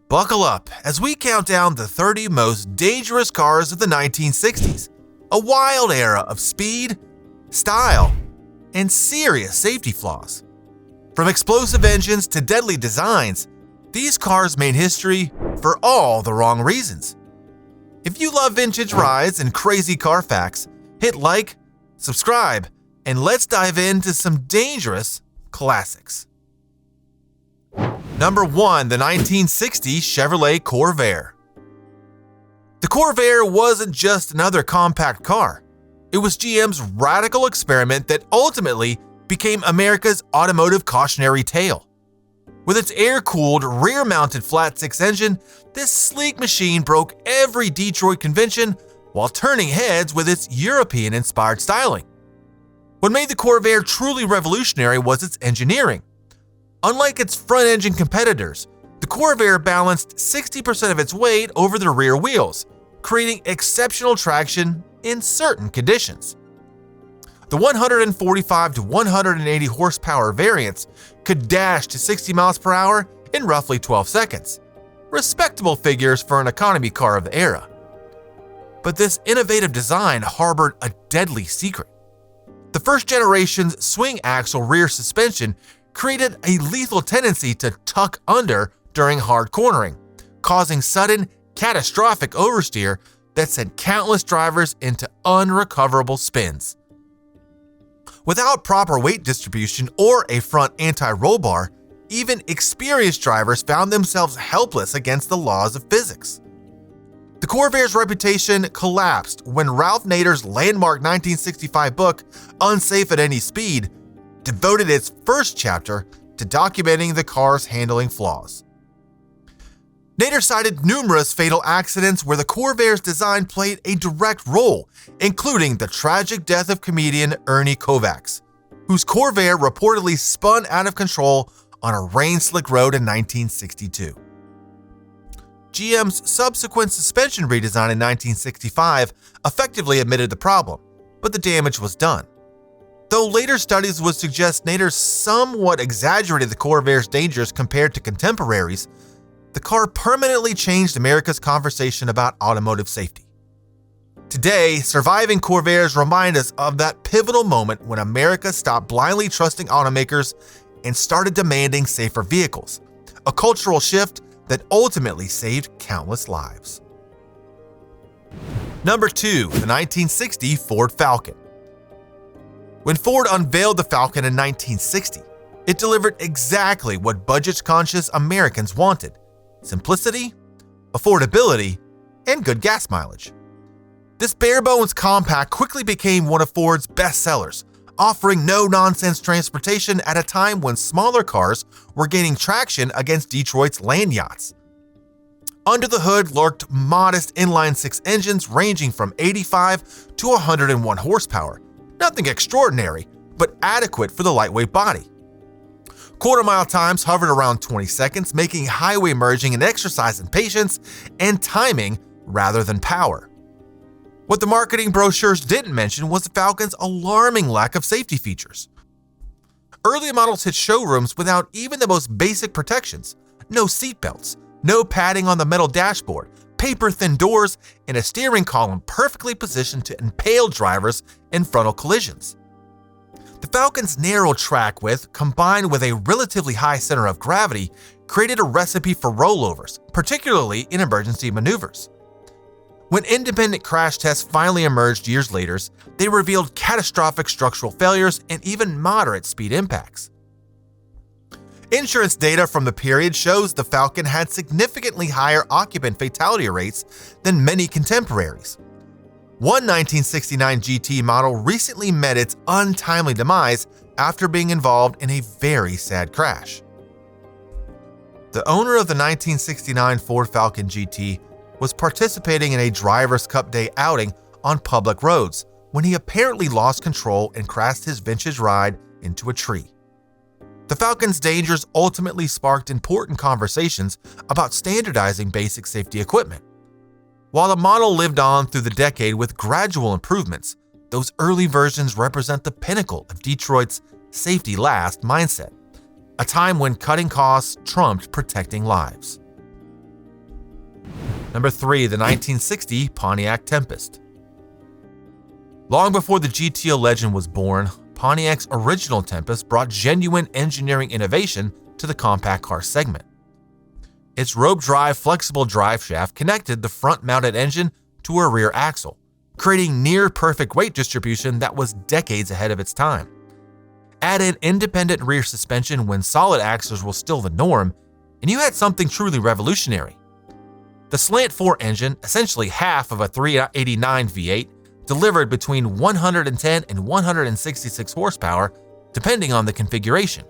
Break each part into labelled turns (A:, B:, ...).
A: Buckle up as we count down the 30 most dangerous cars of the 1960s, a wild era of speed, style, and serious safety flaws. From explosive engines to deadly designs, these cars made history for all the wrong reasons. If you love vintage rides and crazy car facts, hit like, subscribe, and let's dive into some dangerous classics. Number 1. The 1960 Chevrolet Corvair. The Corvair wasn't just another compact car. It was GM's radical experiment that ultimately became America's automotive cautionary tale. With its air-cooled, rear-mounted flat-six engine, this sleek machine broke every Detroit convention while turning heads with its European-inspired styling. What made the Corvair truly revolutionary was its engineering. Unlike its front-engine competitors, the Corvair balanced 60% of its weight over the rear wheels, creating exceptional traction in certain conditions. The 145 to 180 horsepower variants could dash to 60 miles per hour in roughly 12 seconds, respectable figures for an economy car of the era. But this innovative design harbored a deadly secret. The first generation's swing axle rear suspension created a lethal tendency to tuck under during hard cornering, causing sudden, catastrophic oversteer that sent countless drivers into unrecoverable spins. Without proper weight distribution or a front anti-roll bar, even experienced drivers found themselves helpless against the laws of physics. The Corvair's reputation collapsed when Ralph Nader's landmark 1965 book, Unsafe at Any Speed, devoted its first chapter to documenting the car's handling flaws. Nader cited numerous fatal accidents where the Corvair's design played a direct role, including the tragic death of comedian Ernie Kovacs, whose Corvair reportedly spun out of control on a rain-slick road in 1962. GM's subsequent suspension redesign in 1965 effectively admitted the problem, but the damage was done. Though later studies would suggest Nader somewhat exaggerated the Corvair's dangers compared to contemporaries, the car permanently changed America's conversation about automotive safety. Today, surviving Corvairs remind us of that pivotal moment when America stopped blindly trusting automakers and started demanding safer vehicles, a cultural shift that ultimately saved countless lives. Number 2. The 1960 Ford Falcon. When Ford unveiled the Falcon in 1960, it delivered exactly what budget-conscious Americans wanted: simplicity, affordability, and good gas mileage. This bare-bones compact quickly became one of Ford's best sellers, offering no-nonsense transportation at a time when smaller cars were gaining traction against Detroit's land yachts. Under the hood lurked modest inline-six engines ranging from 85 to 101 horsepower. Nothing extraordinary, but adequate for the lightweight body. Quarter-mile times hovered around 20 seconds, making highway merging an exercise in patience and timing rather than power. What the marketing brochures didn't mention was the Falcon's alarming lack of safety features. Early models hit showrooms without even the most basic protections: no seatbelts, no padding on the metal dashboard, paper-thin doors, and a steering column perfectly positioned to impale drivers in frontal collisions. The Falcon's narrow track width, combined with a relatively high center of gravity, created a recipe for rollovers, particularly in emergency maneuvers. When independent crash tests finally emerged years later, they revealed catastrophic structural failures and even moderate speed impacts. Insurance data from the period shows the Falcon had significantly higher occupant fatality rates than many contemporaries. One 1969 GT model recently met its untimely demise after being involved in a very sad crash. The owner of the 1969 Ford Falcon GT was participating in a Drivers' Cup Day outing on public roads when he apparently lost control and crashed his vintage ride into a tree. The Falcon's dangers ultimately sparked important conversations about standardizing basic safety equipment. While the model lived on through the decade with gradual improvements, those early versions represent the pinnacle of Detroit's safety last mindset, a time when cutting costs trumped protecting lives. Number 3, the 1960 Pontiac Tempest. Long before the GTO legend was born, Pontiac's original Tempest brought genuine engineering innovation to the compact car segment. Its rope-drive flexible drive shaft connected the front-mounted engine to a rear axle, creating near-perfect weight distribution that was decades ahead of its time. Add in independent rear suspension when solid axles were still the norm, and you had something truly revolutionary. The slant 4 engine, essentially half of a 389 V8, delivered between 110 and 166 horsepower, depending on the configuration,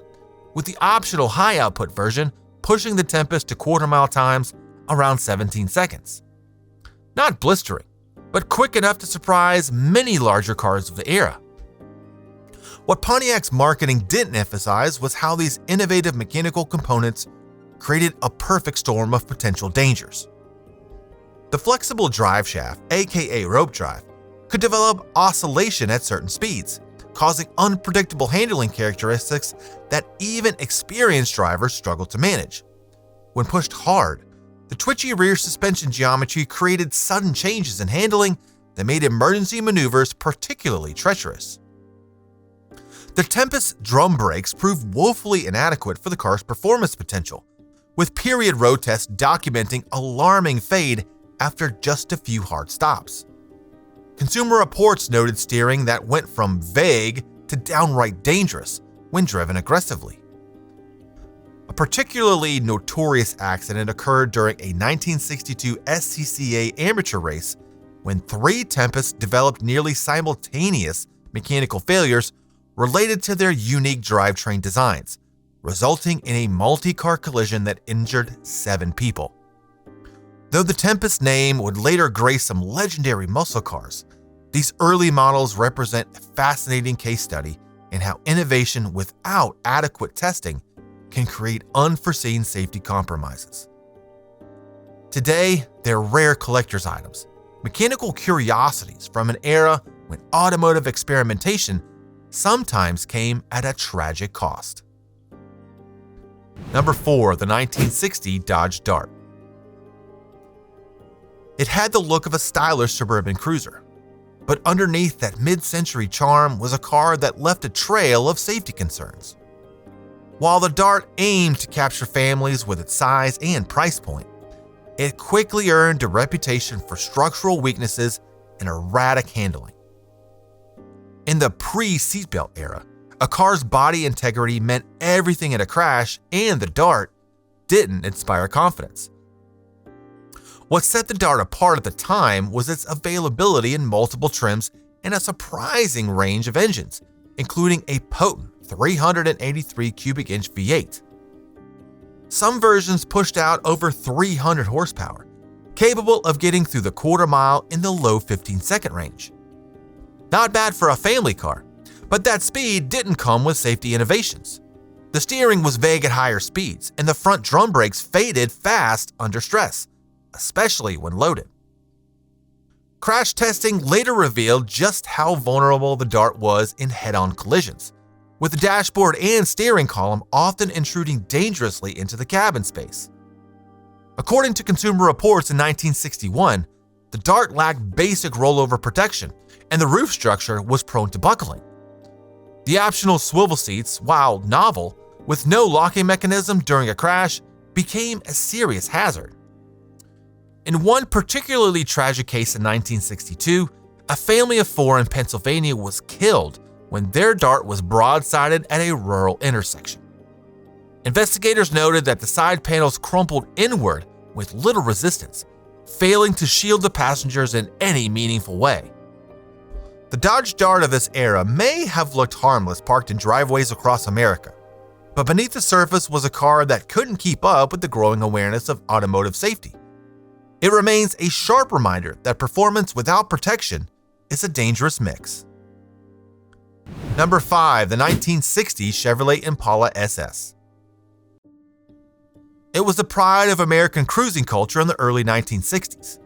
A: with the optional high-output version pushing the Tempest to quarter-mile times around 17 seconds. Not blistering, but quick enough to surprise many larger cars of the era. What Pontiac's marketing didn't emphasize was how these innovative mechanical components created a perfect storm of potential dangers. The flexible drive shaft, aka rope drive, could develop oscillation at certain speeds, causing unpredictable handling characteristics that even experienced drivers struggled to manage. When pushed hard, the twitchy rear suspension geometry created sudden changes in handling that made emergency maneuvers particularly treacherous. The Tempest drum brakes proved woefully inadequate for the car's performance potential, with period road tests documenting alarming fade after just a few hard stops. Consumer Reports noted steering that went from vague to downright dangerous when driven aggressively. A particularly notorious accident occurred during a 1962 SCCA amateur race when 3 Tempests developed nearly simultaneous mechanical failures related to their unique drivetrain designs, resulting in a multi-car collision that injured 7 people. Though the Tempest name would later grace some legendary muscle cars, these early models represent a fascinating case study in how innovation without adequate testing can create unforeseen safety compromises. Today, they're rare collector's items, mechanical curiosities from an era when automotive experimentation sometimes came at a tragic cost. Number 4, the 1960 Dodge Dart. It had the look of a stylish suburban cruiser, but underneath that mid-century charm was a car that left a trail of safety concerns. While the Dart aimed to capture families with its size and price point, it quickly earned a reputation for structural weaknesses and erratic handling. In the pre-seatbelt era, a car's body integrity meant everything in a crash, and the Dart didn't inspire confidence. What set the Dart apart at the time was its availability in multiple trims and a surprising range of engines, including a potent 383 cubic inch V8. Some versions pushed out over 300 horsepower, capable of getting through the quarter mile in the low 15-second range. Not bad for a family car, but that speed didn't come with safety innovations. The steering was vague at higher speeds, and the front drum brakes faded fast under stress, especially when loaded. Crash testing later revealed just how vulnerable the Dart was in head-on collisions, with the dashboard and steering column often intruding dangerously into the cabin space. According to Consumer Reports in 1961, the Dart lacked basic rollover protection, and the roof structure was prone to buckling. The optional swivel seats, while novel, with no locking mechanism during a crash, became a serious hazard. In one particularly tragic case in 1962, a family of 4 in Pennsylvania was killed when their Dart was broadsided at a rural intersection. Investigators noted that the side panels crumpled inward with little resistance, failing to shield the passengers in any meaningful way. The Dodge Dart of this era may have looked harmless parked in driveways across America, but beneath the surface was a car that couldn't keep up with the growing awareness of automotive safety. It remains a sharp reminder that performance without protection is a dangerous mix. Number 5, the 1960 Chevrolet Impala SS. It was the pride of American cruising culture in the early 1960s.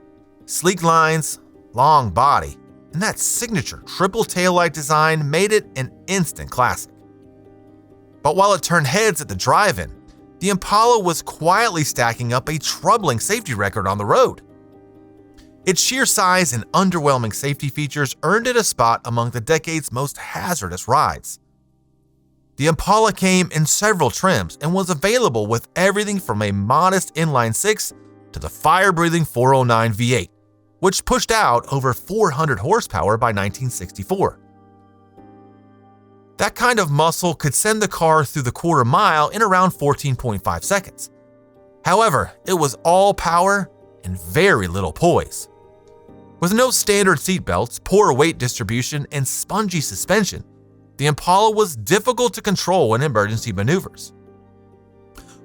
A: Sleek lines, long body, and that signature triple taillight design made it an instant classic. But while it turned heads at the drive-in, the Impala was quietly stacking up a troubling safety record on the road. Its sheer size and underwhelming safety features earned it a spot among the decade's most hazardous rides. The Impala came in several trims and was available with everything from a modest inline-six to the fire-breathing 409 V8, which pushed out over 400 horsepower by 1964. That kind of muscle could send the car through the quarter mile in around 14.5 seconds. However, it was all power and very little poise. With no standard seatbelts, poor weight distribution, and spongy suspension, the Impala was difficult to control in emergency maneuvers.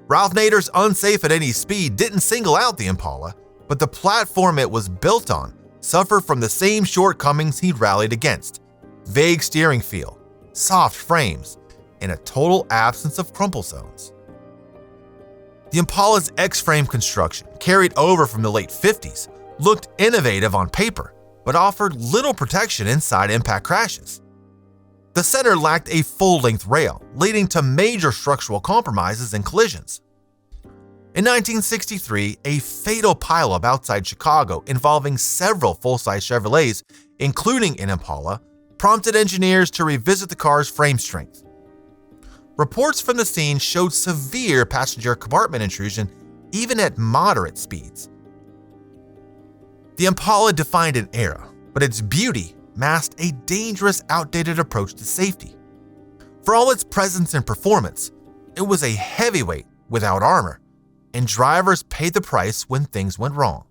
A: Ralph Nader's Unsafe at Any Speed didn't single out the Impala, but the platform it was built on suffered from the same shortcomings he'd rallied against: vague steering feel, soft frames, and a total absence of crumple zones. The Impala's X-frame construction, carried over from the late 50s, looked innovative on paper, but offered little protection inside impact crashes. The center lacked a full-length rail, leading to major structural compromises and collisions. In 1963, a fatal pileup outside Chicago involving several full-size Chevrolets, including an Impala, prompted engineers to revisit the car's frame strength. Reports from the scene showed severe passenger compartment intrusion even at moderate speeds. The Impala defined an era, but its beauty masked a dangerous, outdated approach to safety. For all its presence and performance, it was a heavyweight without armor, and drivers paid the price when things went wrong.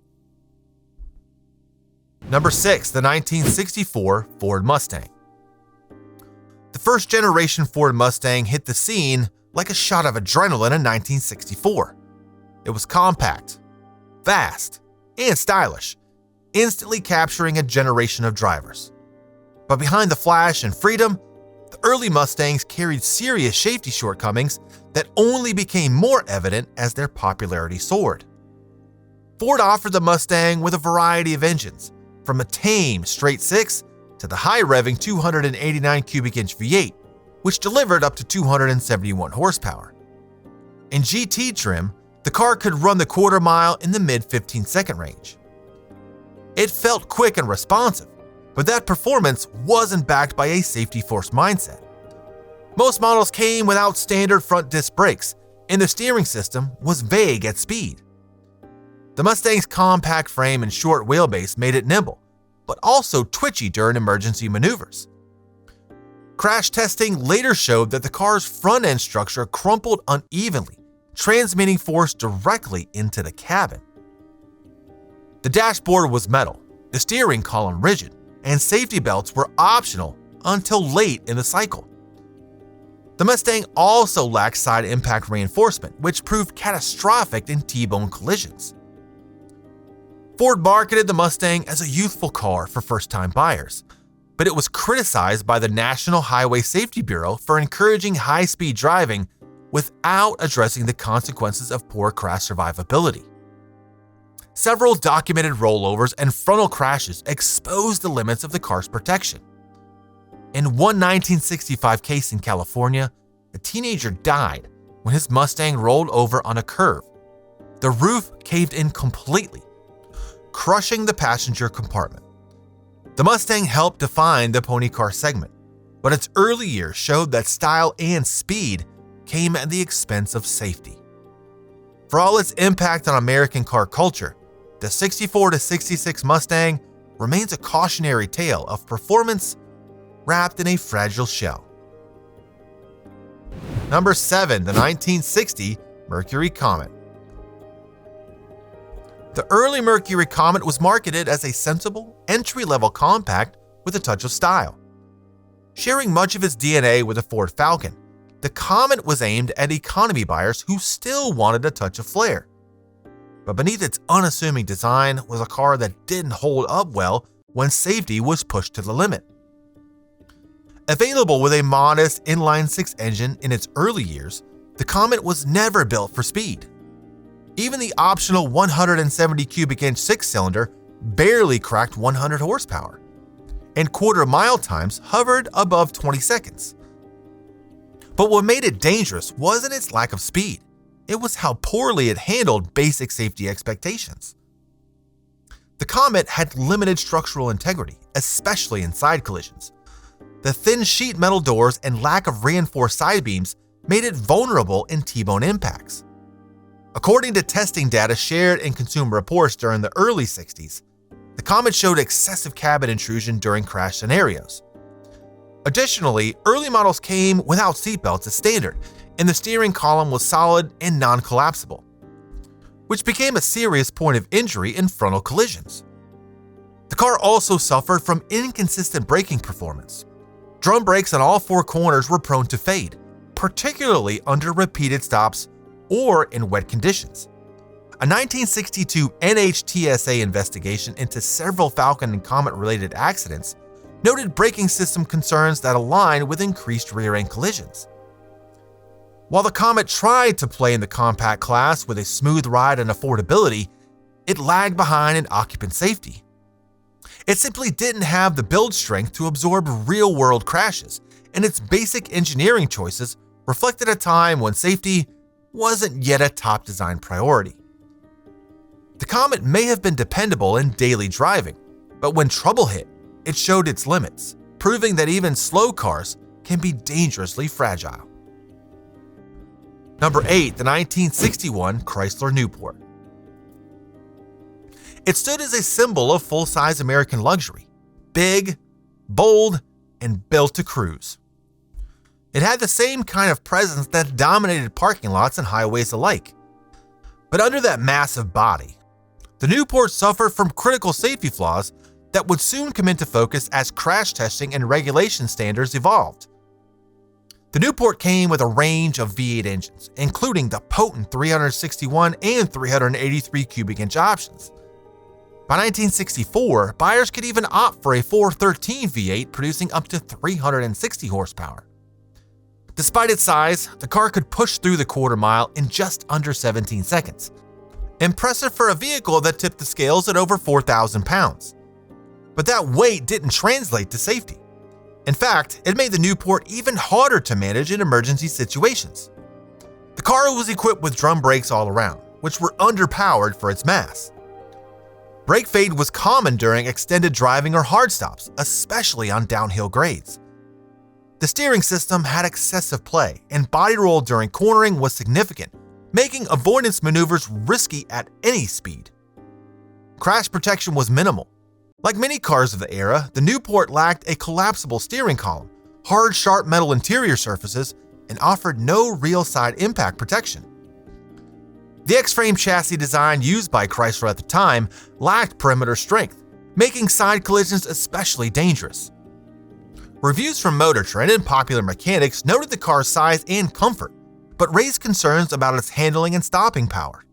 A: Number 6. The 1964 Ford Mustang. The first-generation Ford Mustang hit the scene like a shot of adrenaline in 1964. It was compact, fast, and stylish, instantly capturing a generation of drivers. But behind the flash and freedom, the early Mustangs carried serious safety shortcomings that only became more evident as their popularity soared. Ford offered the Mustang with a variety of engines, from a tame straight-six to the high-revving 289 cubic inch V8, which delivered up to 271 horsepower. In GT trim, the car could run the quarter mile in the mid-15-second range. It felt quick and responsive, but that performance wasn't backed by a safety-first mindset. Most models came without standard front disc brakes, and the steering system was vague at speed. The Mustang's compact frame and short wheelbase made it nimble, but also twitchy during emergency maneuvers. Crash testing later showed that the car's front-end structure crumpled unevenly, transmitting force directly into the cabin. The dashboard was metal, the steering column rigid, and safety belts were optional until late in the cycle. The Mustang also lacked side impact reinforcement, which proved catastrophic in T-bone collisions. Ford marketed the Mustang as a youthful car for first-time buyers, but it was criticized by the National Highway Safety Bureau for encouraging high-speed driving without addressing the consequences of poor crash survivability. Several documented rollovers and frontal crashes exposed the limits of the car's protection. In one 1965 case in California, a teenager died when his Mustang rolled over on a curve. The roof caved in completely, crushing the passenger compartment. The Mustang helped define the pony car segment, but its early years showed that style and speed came at the expense of safety. For all its impact on American car culture, the 64 to 66 Mustang remains a cautionary tale of performance wrapped in a fragile shell. Number 7. The 1960 Mercury Comet. The early Mercury Comet was marketed as a sensible, entry-level compact with a touch of style. Sharing much of its DNA with the Ford Falcon, the Comet was aimed at economy buyers who still wanted a touch of flair. But beneath its unassuming design was a car that didn't hold up well when safety was pushed to the limit. Available with a modest inline-six engine in its early years, the Comet was never built for speed. Even the optional 170 cubic inch six-cylinder barely cracked 100 horsepower, and quarter-mile times hovered above 20 seconds. But what made it dangerous wasn't its lack of speed. It was how poorly it handled basic safety expectations. The Comet had limited structural integrity, especially in side collisions. The thin sheet metal doors and lack of reinforced side beams made it vulnerable in T-bone impacts. According to testing data shared in Consumer Reports during the early 60s, the Comet showed excessive cabin intrusion during crash scenarios. Additionally, early models came without seatbelts as standard, and the steering column was solid and non-collapsible, which became a serious point of injury in frontal collisions. The car also suffered from inconsistent braking performance. Drum brakes on all four corners were prone to fade, particularly under repeated stops or in wet conditions. A 1962 NHTSA investigation into several Falcon and Comet-related accidents noted braking system concerns that aligned with increased rear-end collisions. While the Comet tried to play in the compact class with a smooth ride and affordability, it lagged behind in occupant safety. It simply didn't have the build strength to absorb real-world crashes, and its basic engineering choices reflected a time when safety wasn't yet a top design priority. The Comet may have been dependable in daily driving, but when trouble hit, it showed its limits, proving that even slow cars can be dangerously fragile. Number 8. The 1961 Chrysler Newport. It stood as a symbol of full-size American luxury, big, bold, and built to cruise. It had the same kind of presence that dominated parking lots and highways alike. But under that massive body, the Newport suffered from critical safety flaws that would soon come into focus as crash testing and regulation standards evolved. The Newport came with a range of V8 engines, including the potent 361 and 383 cubic inch options. By 1964, buyers could even opt for a 413 V8 producing up to 360 horsepower. Despite its size, the car could push through the quarter mile in just under 17 seconds. Impressive for a vehicle that tipped the scales at over 4,000 pounds. But that weight didn't translate to safety. In fact, it made the Newport even harder to manage in emergency situations. The car was equipped with drum brakes all around, which were underpowered for its mass. Brake fade was common during extended driving or hard stops, especially on downhill grades. The steering system had excessive play, and body roll during cornering was significant, making avoidance maneuvers risky at any speed. Crash protection was minimal. Like many cars of the era, the Newport lacked a collapsible steering column, hard, sharp metal interior surfaces, and offered no real side impact protection. The X-frame chassis design used by Chrysler at the time lacked perimeter strength, making side collisions especially dangerous. Reviews from Motor Trend and Popular Mechanics noted the car's size and comfort, but raised concerns about its handling and stopping power.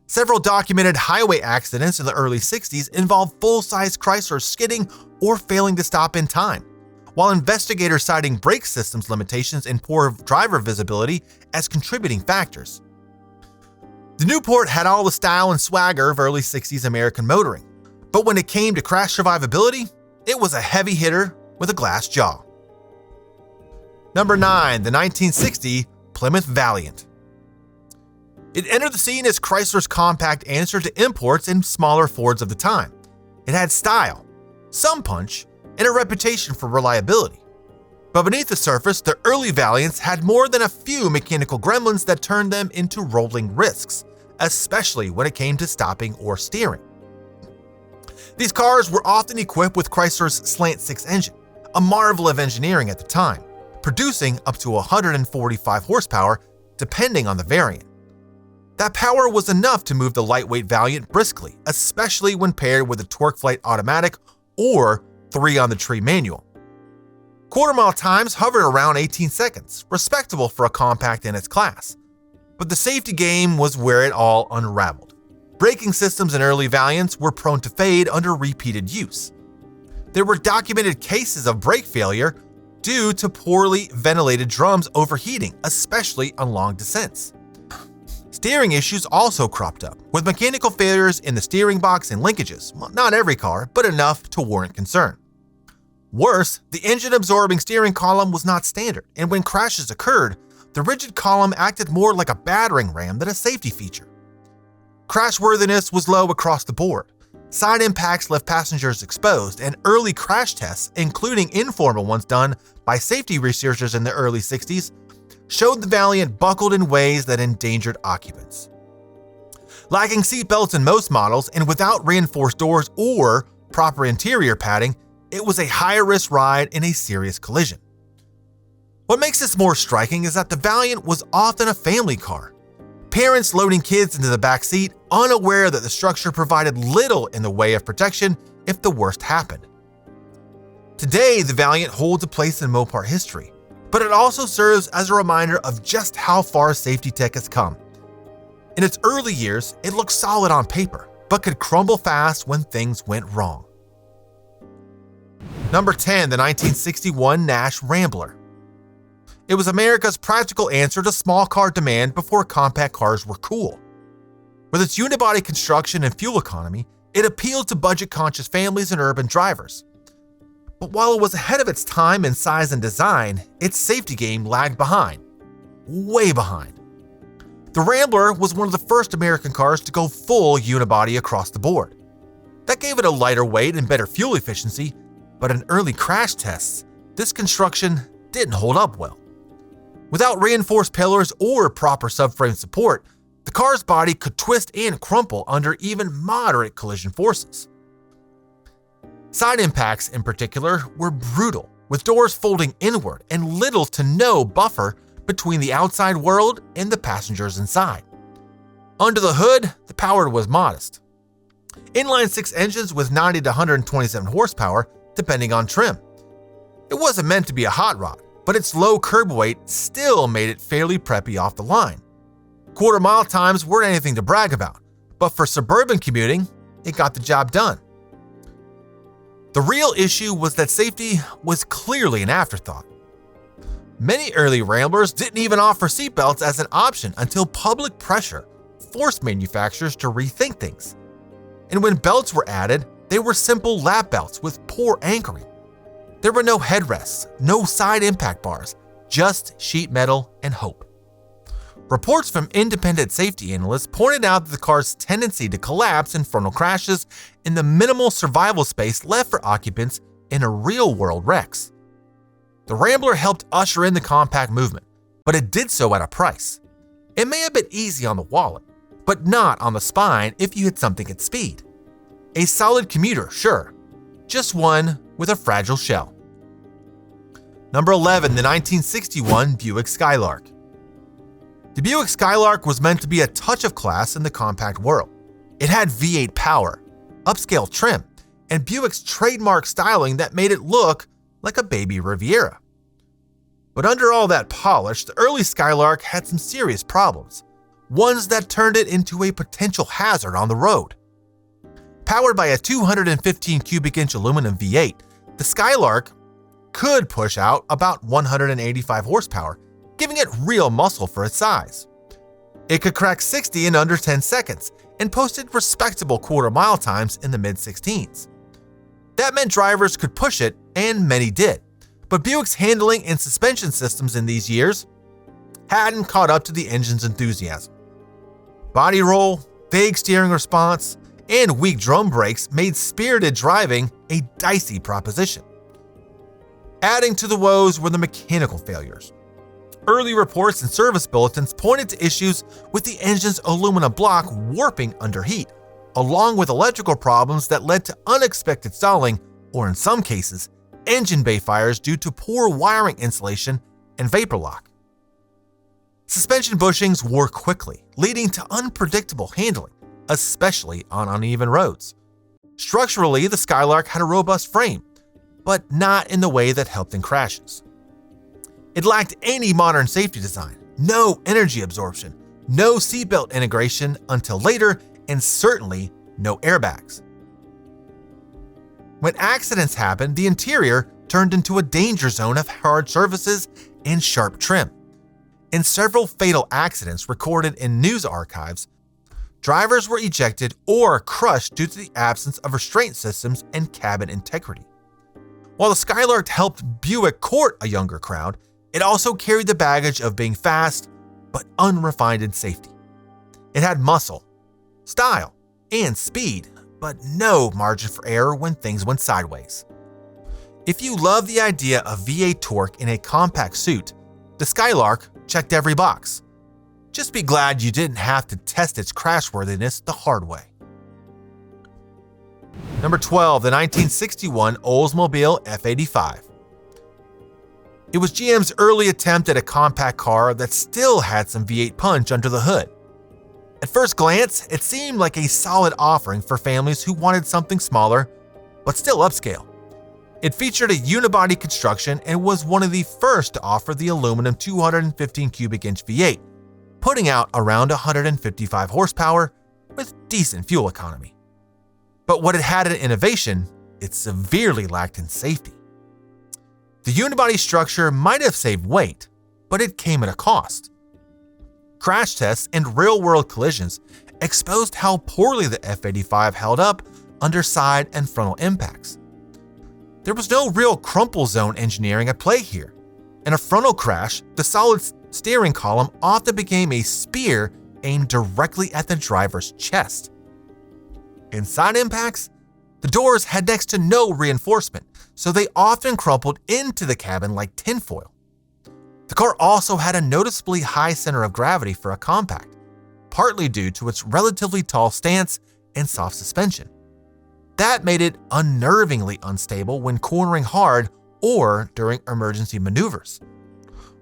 A: Several documented highway accidents in the early 60s involved full-size Chrysler skidding or failing to stop in time, while investigators citing brake systems limitations and poor driver visibility as contributing factors. The Newport had all the style and swagger of early 60s American motoring, but when it came to crash survivability, it was a heavy hitter with a glass jaw. Number 9. The 1960 Plymouth Valiant. It entered the scene as Chrysler's compact answer to imports and smaller Fords of the time. It had style, some punch, and a reputation for reliability. But beneath the surface, the early Valiants had more than a few mechanical gremlins that turned them into rolling risks, especially when it came to stopping or steering. These cars were often equipped with Chrysler's Slant 6 engine, a marvel of engineering at the time, producing up to 145 horsepower depending on the variant. That power was enough to move the lightweight Valiant briskly, especially when paired with a TorqueFlite automatic or 3-on-the-tree manual. Quarter-mile times hovered around 18 seconds, respectable for a compact in its class. But the safety game was where it all unraveled. Braking systems in early Valiants were prone to fade under repeated use. There were documented cases of brake failure due to poorly ventilated drums overheating, especially on long descents. Steering issues also cropped up, with mechanical failures in the steering box and linkages. Well, not every car, but enough to warrant concern. Worse, the engine-absorbing steering column was not standard, and when crashes occurred, the rigid column acted more like a battering ram than a safety feature. Crashworthiness was low across the board, Side impacts left passengers exposed, and early crash tests, including informal ones done by safety researchers in the early 60s, showed the Valiant buckled in ways that endangered occupants. Lacking seatbelts in most models and without reinforced doors or proper interior padding, it was a high-risk ride in a serious collision. What makes this more striking is that the Valiant was often a family car. Parents loading kids into the back seat, unaware that the structure provided little in the way of protection if the worst happened. Today, the Valiant holds a place in Mopar history, but it also serves as a reminder of just how far safety tech has come. In its early years, it looked solid on paper, but could crumble fast when things went wrong. Number 10, the 1961 Nash Rambler. It was America's practical answer to small car demand before compact cars were cool. With its unibody construction and fuel economy, it appealed to budget-conscious families and urban drivers. But while it was ahead of its time in size and design, its safety game lagged behind. Way behind. The Rambler was one of the first American cars to go full unibody across the board. That gave it a lighter weight and better fuel efficiency, but in early crash tests, this construction didn't hold up well. Without reinforced pillars or proper subframe support, the car's body could twist and crumple under even moderate collision forces. Side impacts, in particular, were brutal, with doors folding inward and little to no buffer between the outside world and the passengers inside. Under the hood, the power was modest. Inline-six engines with 90 to 127 horsepower, depending on trim. It wasn't meant to be a hot rod, but its low curb weight still made it fairly preppy off the line. Quarter-mile times weren't anything to brag about, but for suburban commuting, it got the job done. The real issue was that safety was clearly an afterthought. Many early Ramblers didn't even offer seatbelts as an option until public pressure forced manufacturers to rethink things. And when belts were added, they were simple lap belts with poor anchoring. There were no headrests, no side impact bars, just sheet metal and hope. Reports from independent safety analysts pointed out that the car's tendency to collapse in frontal crashes and the minimal survival space left for occupants in a real-world wrecks. The Rambler helped usher in the compact movement, but it did so at a price. It may have been easy on the wallet, but not on the spine if you hit something at speed. A solid commuter, sure, just one with a fragile shell. Number 11, the 1961 Buick Skylark. The Buick Skylark was meant to be a touch of class in the compact world. It had V8 power, upscale trim, and Buick's trademark styling that made it look like a baby Riviera. But under all that polish, the early Skylark had some serious problems, ones that turned it into a potential hazard on the road. Powered by a 215 cubic inch aluminum V8, the Skylark could push out about 185 horsepower, giving it real muscle for its size. It could crack 60 in under 10 seconds and posted respectable quarter-mile times in the mid-16s. That meant drivers could push it, and many did, but Buick's handling and suspension systems in these years hadn't caught up to the engine's enthusiasm. Body roll, vague steering response, and weak drum brakes made spirited driving a dicey proposition. Adding to the woes were the mechanical failures. Early reports and service bulletins pointed to issues with the engine's aluminum block warping under heat, along with electrical problems that led to unexpected stalling, or in some cases, engine bay fires due to poor wiring insulation and vapor lock. Suspension bushings wore quickly, leading to unpredictable handling, especially on uneven roads. Structurally, the Skylark had a robust frame, but not in the way that helped in crashes. It lacked any modern safety design, no energy absorption, no seatbelt integration until later, and certainly no airbags. When accidents happened, the interior turned into a danger zone of hard surfaces and sharp trim. In several fatal accidents recorded in news archives, drivers were ejected or crushed due to the absence of restraint systems and cabin integrity. While the Skylark helped Buick court a younger crowd, it also carried the baggage of being fast, but unrefined in safety. It had muscle, style, and speed, but no margin for error when things went sideways. If you love the idea of V8 torque in a compact suit, the Skylark checked every box. Just be glad you didn't have to test its crashworthiness the hard way. Number 12, the 1961 Oldsmobile F85. It was GM's early attempt at a compact car that still had some V8 punch under the hood. At first glance, it seemed like a solid offering for families who wanted something smaller, but still upscale. It featured a unibody construction and was one of the first to offer the aluminum 215 cubic inch V8, putting out around 155 horsepower with decent fuel economy. But what it had in innovation, it severely lacked in safety. The unibody structure might have saved weight, but it came at a cost. Crash tests and real-world collisions exposed how poorly the F85 held up under side and frontal impacts. There was no real crumple zone engineering at play here. In a frontal crash, the solid steering column often became a spear aimed directly at the driver's chest. In side impacts, the doors had next to no reinforcement, so they often crumpled into the cabin like tinfoil. The car also had a noticeably high center of gravity for a compact, partly due to its relatively tall stance and soft suspension. That made it unnervingly unstable when cornering hard or during emergency maneuvers.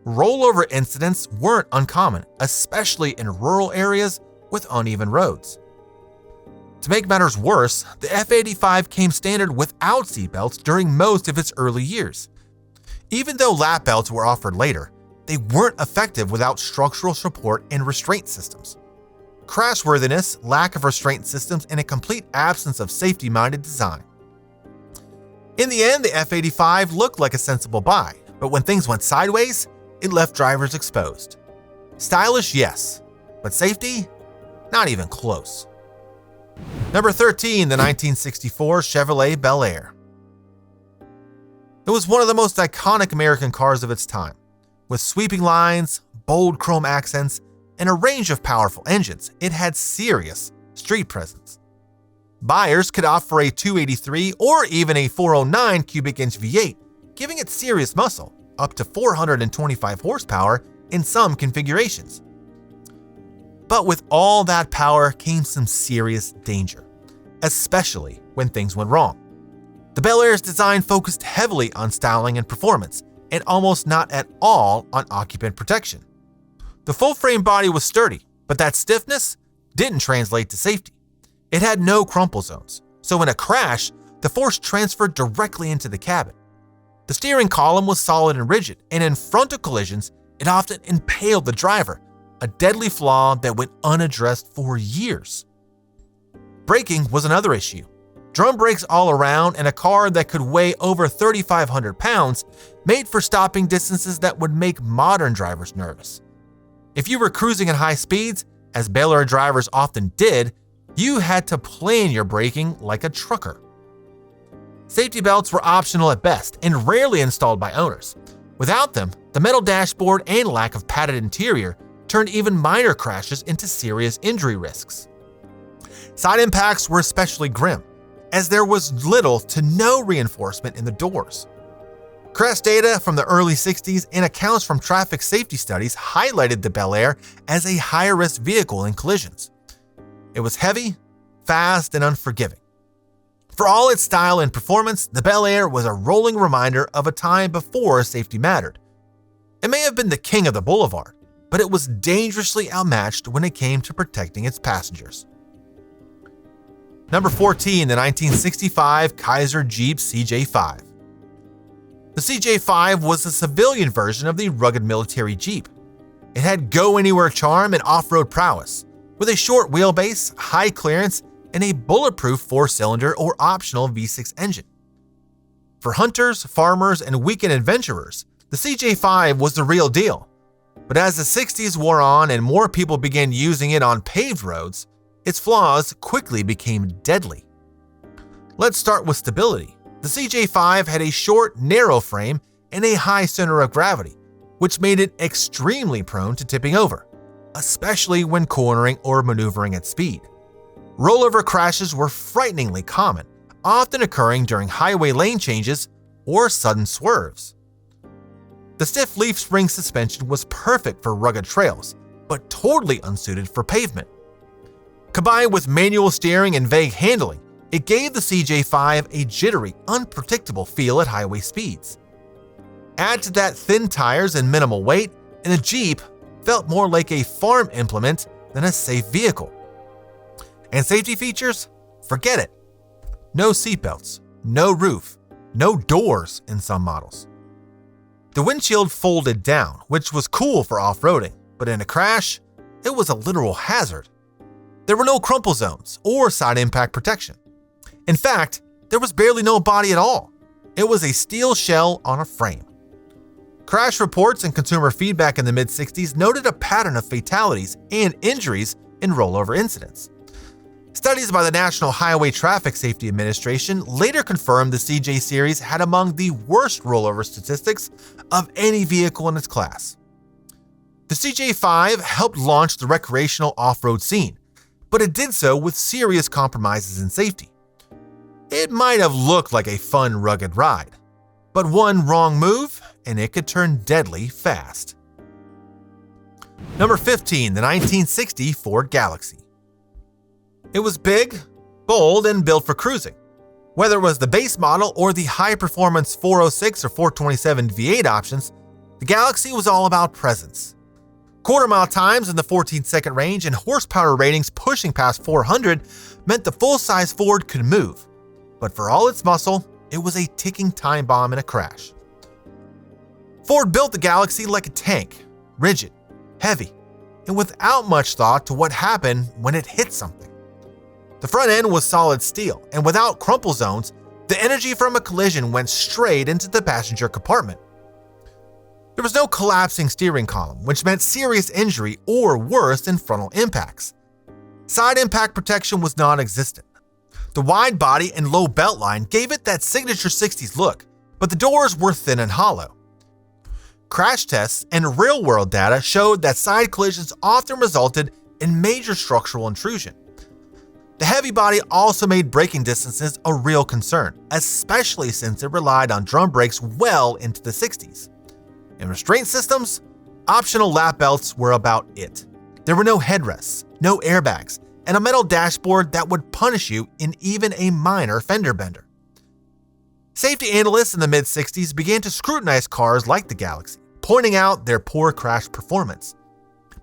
A: Rollover incidents weren't uncommon, especially in rural areas with uneven roads. To make matters worse, the F85 came standard without seatbelts during most of its early years. Even though lap belts were offered later, they weren't effective without structural support and restraint systems. Crashworthiness, lack of restraint systems, and a complete absence of safety-minded design. In the end, the F85 looked like a sensible buy, but when things went sideways, it left drivers exposed. Stylish, yes, but safety? Not even close. Number 13, the 1964 Chevrolet Bel Air. It was one of the most iconic American cars of its time, with sweeping lines, bold chrome accents, and a range of powerful engines. It had serious street presence. Buyers could opt for a 283 or even a 409 cubic inch V8, giving it serious muscle, up to 425 horsepower in some configurations. But with all that power came some serious danger, especially when things went wrong. The Bel Air's design focused heavily on styling and performance, and almost not at all on occupant protection. The full-frame body was sturdy, but that stiffness didn't translate to safety. It had no crumple zones, so in a crash, the force transferred directly into the cabin. The steering column was solid and rigid, and in frontal collisions, it often impaled the driver, a deadly flaw that went unaddressed for years. Braking was another issue. Drum brakes all around and a car that could weigh over 3,500 pounds made for stopping distances that would make modern drivers nervous. If you were cruising at high speeds, as Bel Air drivers often did, you had to plan your braking like a trucker. Safety belts were optional at best and rarely installed by owners. Without them, the metal dashboard and lack of padded interior turned even minor crashes into serious injury risks. Side impacts were especially grim, as there was little to no reinforcement in the doors. Crash data from the early 60s and accounts from traffic safety studies highlighted the Bel Air as a high-risk vehicle in collisions. It was heavy, fast, and unforgiving. For all its style and performance, the Bel Air was a rolling reminder of a time before safety mattered. It may have been the king of the boulevard, but it was dangerously outmatched when it came to protecting its passengers. Number 14, the 1965 Kaiser Jeep CJ5. The CJ5 was a civilian version of the rugged military Jeep. It had go-anywhere charm and off-road prowess, with a short wheelbase, high clearance, and a bulletproof 4-cylinder or optional V6 engine. For hunters, farmers, and weekend adventurers, the CJ5 was the real deal. But as the 60s wore on and more people began using it on paved roads, its flaws quickly became deadly. Let's start with stability. The CJ5 had a short, narrow frame and a high center of gravity, which made it extremely prone to tipping over, especially when cornering or maneuvering at speed. Rollover crashes were frighteningly common, often occurring during highway lane changes or sudden swerves. The stiff leaf spring suspension was perfect for rugged trails, but totally unsuited for pavement. Combined with manual steering and vague handling, it gave the CJ5 a jittery, unpredictable feel at highway speeds. Add to that thin tires and minimal weight, and the Jeep felt more like a farm implement than a safe vehicle. And safety features? Forget it. No seatbelts, no roof, no doors in some models. The windshield folded down, which was cool for off-roading, but in a crash, it was a literal hazard. There were no crumple zones or side impact protection. In fact, there was barely no body at all. It was a steel shell on a frame. Crash reports and consumer feedback in the mid-60s noted a pattern of fatalities and injuries in rollover incidents. Studies by the National Highway Traffic Safety Administration later confirmed the CJ series had among the worst rollover statistics of any vehicle in its class. The CJ5 helped launch the recreational off-road scene, but it did so with serious compromises in safety. It might have looked like a fun, rugged ride, but one wrong move and it could turn deadly fast. Number 15, the 1960 Ford Galaxy. It was big, bold, and built for cruising. Whether it was the base model or the high-performance 406 or 427 V8 options, the Galaxy was all about presence. Quarter-mile times in the 14-second range and horsepower ratings pushing past 400 meant the full-size Ford could move. But for all its muscle, it was a ticking time bomb in a crash. Ford built the Galaxy like a tank, rigid, heavy, and without much thought to what happened when it hit something. The front end was solid steel, and without crumple zones, the energy from a collision went straight into the passenger compartment. There was no collapsing steering column, which meant serious injury or worse than frontal impacts. Side impact protection was non-existent. The wide body and low beltline gave it that signature 60s look, but the doors were thin and hollow. Crash tests and real-world data showed that side collisions often resulted in major structural intrusion. The heavy body also made braking distances a real concern, especially since it relied on drum brakes well into the 60s. In restraint systems, optional lap belts were about it. There were no headrests, no airbags, and a metal dashboard that would punish you in even a minor fender bender. Safety analysts in the mid-60s began to scrutinize cars like the Galaxy, pointing out their poor crash performance.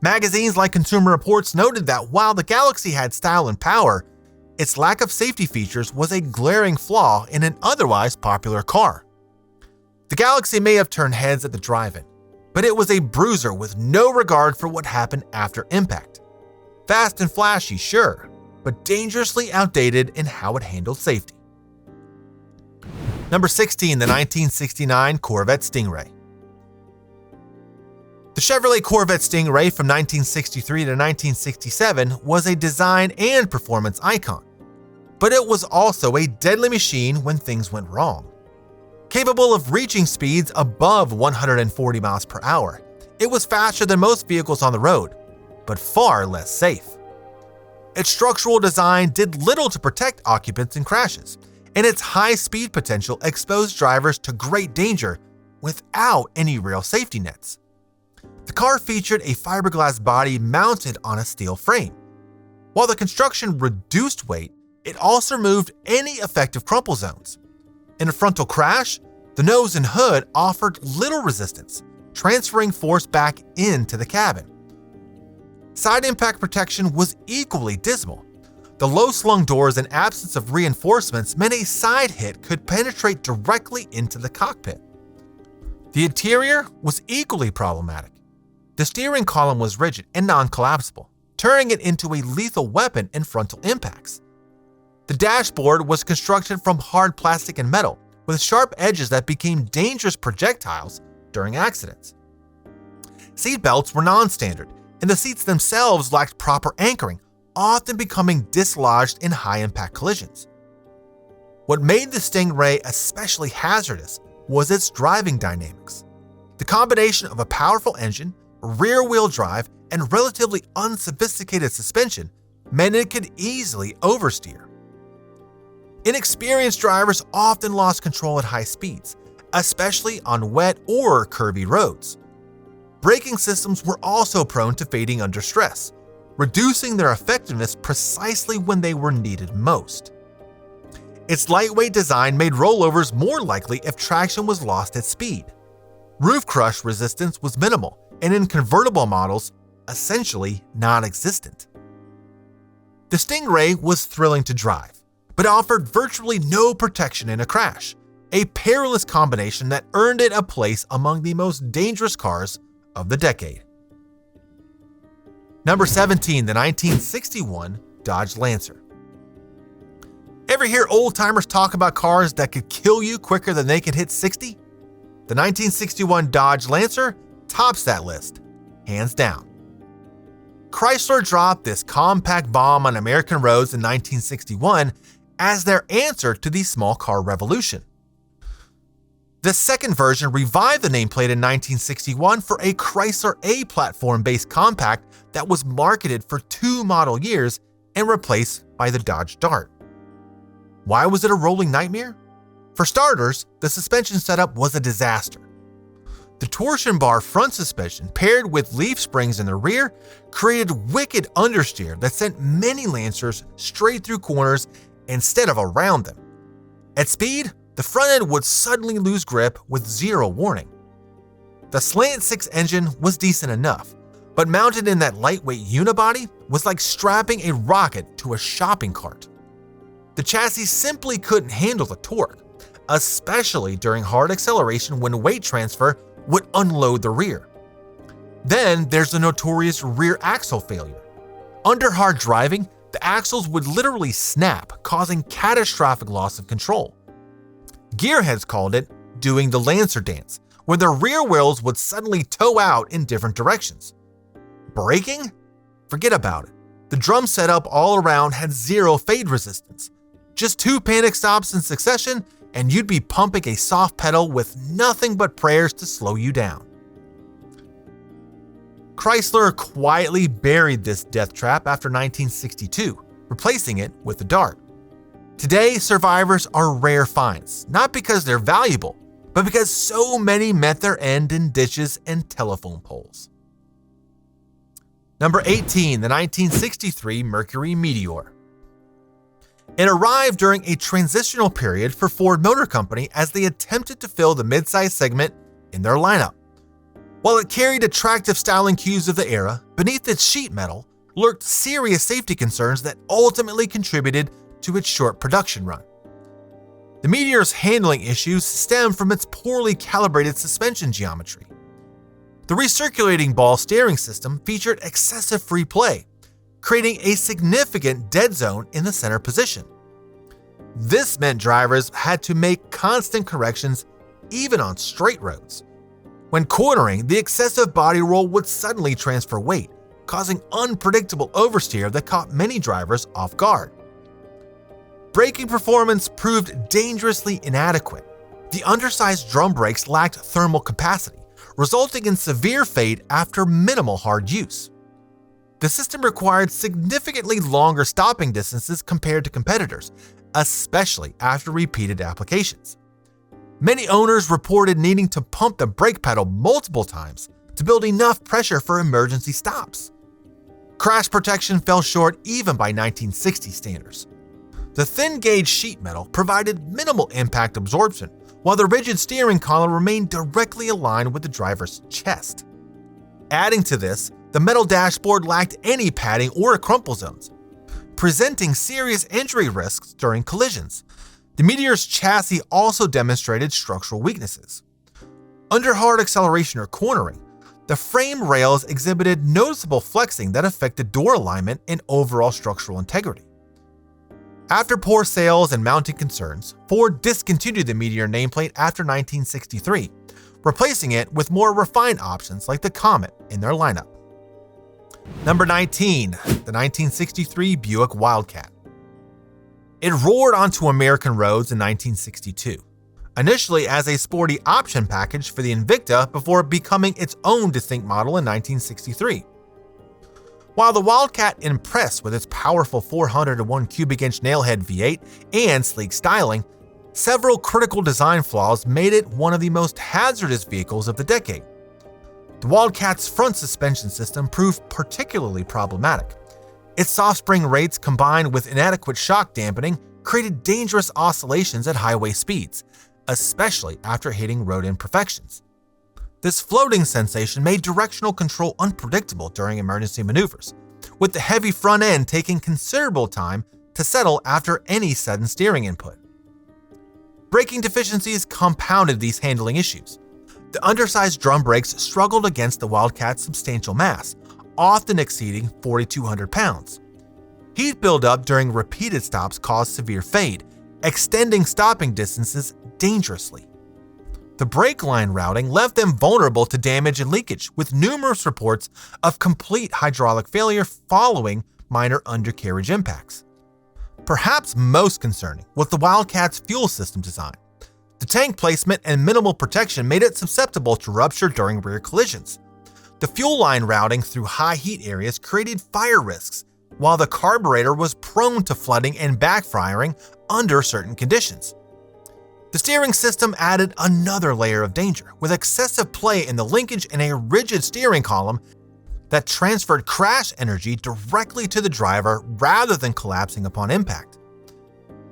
A: Magazines like Consumer Reports noted that while the Galaxy had style and power, its lack of safety features was a glaring flaw in an otherwise popular car. The Galaxy may have turned heads at the drive-in, but it was a bruiser with no regard for what happened after impact. Fast and flashy, sure, but dangerously outdated in how it handled safety. Number 16, the 1969 Corvette Stingray. The Chevrolet Corvette Stingray from 1963 to 1967 was a design and performance icon, but it was also a deadly machine when things went wrong. Capable of reaching speeds above 140 miles per hour, it was faster than most vehicles on the road, but far less safe. Its structural design did little to protect occupants in crashes, and its high speed potential exposed drivers to great danger without any real safety nets. The car featured a fiberglass body mounted on a steel frame. While the construction reduced weight, it also removed any effective crumple zones. In a frontal crash, the nose and hood offered little resistance, transferring force back into the cabin. Side impact protection was equally dismal. The low-slung doors and absence of reinforcements meant a side hit could penetrate directly into the cockpit. The interior was equally problematic. The steering column was rigid and non-collapsible, turning it into a lethal weapon in frontal impacts. The dashboard was constructed from hard plastic and metal, with sharp edges that became dangerous projectiles during accidents. Seat belts were non-standard, and the seats themselves lacked proper anchoring, often becoming dislodged in high-impact collisions. What made the Stingray especially hazardous was its driving dynamics. The combination of a powerful engine, rear-wheel drive, and relatively unsophisticated suspension meant it could easily oversteer. Inexperienced drivers often lost control at high speeds, especially on wet or curvy roads. Braking systems were also prone to fading under stress, reducing their effectiveness precisely when they were needed most. Its lightweight design made rollovers more likely if traction was lost at speed. Roof crush resistance was minimal, and in convertible models, essentially non-existent. The Stingray was thrilling to drive, but offered virtually no protection in a crash, a perilous combination that earned it a place among the most dangerous cars of the decade. Number 17, the 1961 Dodge Lancer. Ever hear old-timers talk about cars that could kill you quicker than they could hit 60? The 1961 Dodge Lancer tops that list, hands down. Chrysler dropped this compact bomb on American roads in 1961 as their answer to the small car revolution. The second version revived the nameplate in 1961 for a Chrysler A platform-based compact that was marketed for 2 model years and replaced by the Dodge Dart. Why was it a rolling nightmare? For starters, the suspension setup was a disaster. The torsion bar front suspension paired with leaf springs in the rear created wicked understeer that sent many Lancers straight through corners instead of around them. At speed, the front end would suddenly lose grip with zero warning. The Slant 6 engine was decent enough, but mounted in that lightweight unibody was like strapping a rocket to a shopping cart. The chassis simply couldn't handle the torque, especially during hard acceleration when weight transfer would unload the rear. Then there's the notorious rear axle failure. Under hard driving, the axles would literally snap, causing catastrophic loss of control. Gearheads called it doing the Lancer dance, where the rear wheels would suddenly tow out in different directions. Braking? Forget about it. The drum setup all around had zero fade resistance. Just 2 panic stops in succession, and you'd be pumping a soft pedal with nothing but prayers to slow you down. Chrysler quietly buried this death trap after 1962, replacing it with the Dart. Today, survivors are rare finds, not because they're valuable, but because so many met their end in ditches and telephone poles. Number 18, the 1963 Mercury Meteor. It arrived during a transitional period for Ford Motor Company as they attempted to fill the midsize segment in their lineup. While it carried attractive styling cues of the era, beneath its sheet metal lurked serious safety concerns that ultimately contributed to its short production run. The Meteor's handling issues stem from its poorly calibrated suspension geometry. The recirculating ball steering system featured excessive free play, creating a significant dead zone in the center position. This meant drivers had to make constant corrections even on straight roads. When cornering, the excessive body roll would suddenly transfer weight, causing unpredictable oversteer that caught many drivers off guard. Braking performance proved dangerously inadequate. The undersized drum brakes lacked thermal capacity, resulting in severe fade after minimal hard use. The system required significantly longer stopping distances compared to competitors, especially after repeated applications. Many owners reported needing to pump the brake pedal multiple times to build enough pressure for emergency stops. Crash protection fell short even by 1960 standards. The thin-gauge sheet metal provided minimal impact absorption, while the rigid steering column remained directly aligned with the driver's chest. Adding to this, the metal dashboard lacked any padding or crumple zones, presenting serious injury risks during collisions. The Meteor's chassis also demonstrated structural weaknesses. Under hard acceleration or cornering, the frame rails exhibited noticeable flexing that affected door alignment and overall structural integrity. After poor sales and mounting concerns, Ford discontinued the Meteor nameplate after 1963, replacing it with more refined options like the Comet in their lineup. Number 19, the 1963 Buick Wildcat. It roared onto American roads in 1962, initially as a sporty option package for the Invicta before becoming its own distinct model in 1963. While the Wildcat impressed with its powerful 401 cubic inch nailhead V8 and sleek styling, several critical design flaws made it one of the most hazardous vehicles of the decade. The Wildcat's front suspension system proved particularly problematic. Its soft spring rates combined with inadequate shock dampening created dangerous oscillations at highway speeds, especially after hitting road imperfections. This floating sensation made directional control unpredictable during emergency maneuvers, with the heavy front end taking considerable time to settle after any sudden steering input. Braking deficiencies compounded these handling issues. The undersized drum brakes struggled against the Wildcat's substantial mass, often exceeding 4,200 pounds. Heat buildup during repeated stops caused severe fade, extending stopping distances dangerously. The brake line routing left them vulnerable to damage and leakage, with numerous reports of complete hydraulic failure following minor undercarriage impacts. Perhaps most concerning was the Wildcat's fuel system design. The tank placement and minimal protection made it susceptible to rupture during rear collisions. The fuel line routing through high heat areas created fire risks, while the carburetor was prone to flooding and backfiring under certain conditions. The steering system added another layer of danger, with excessive play in the linkage and a rigid steering column that transferred crash energy directly to the driver rather than collapsing upon impact.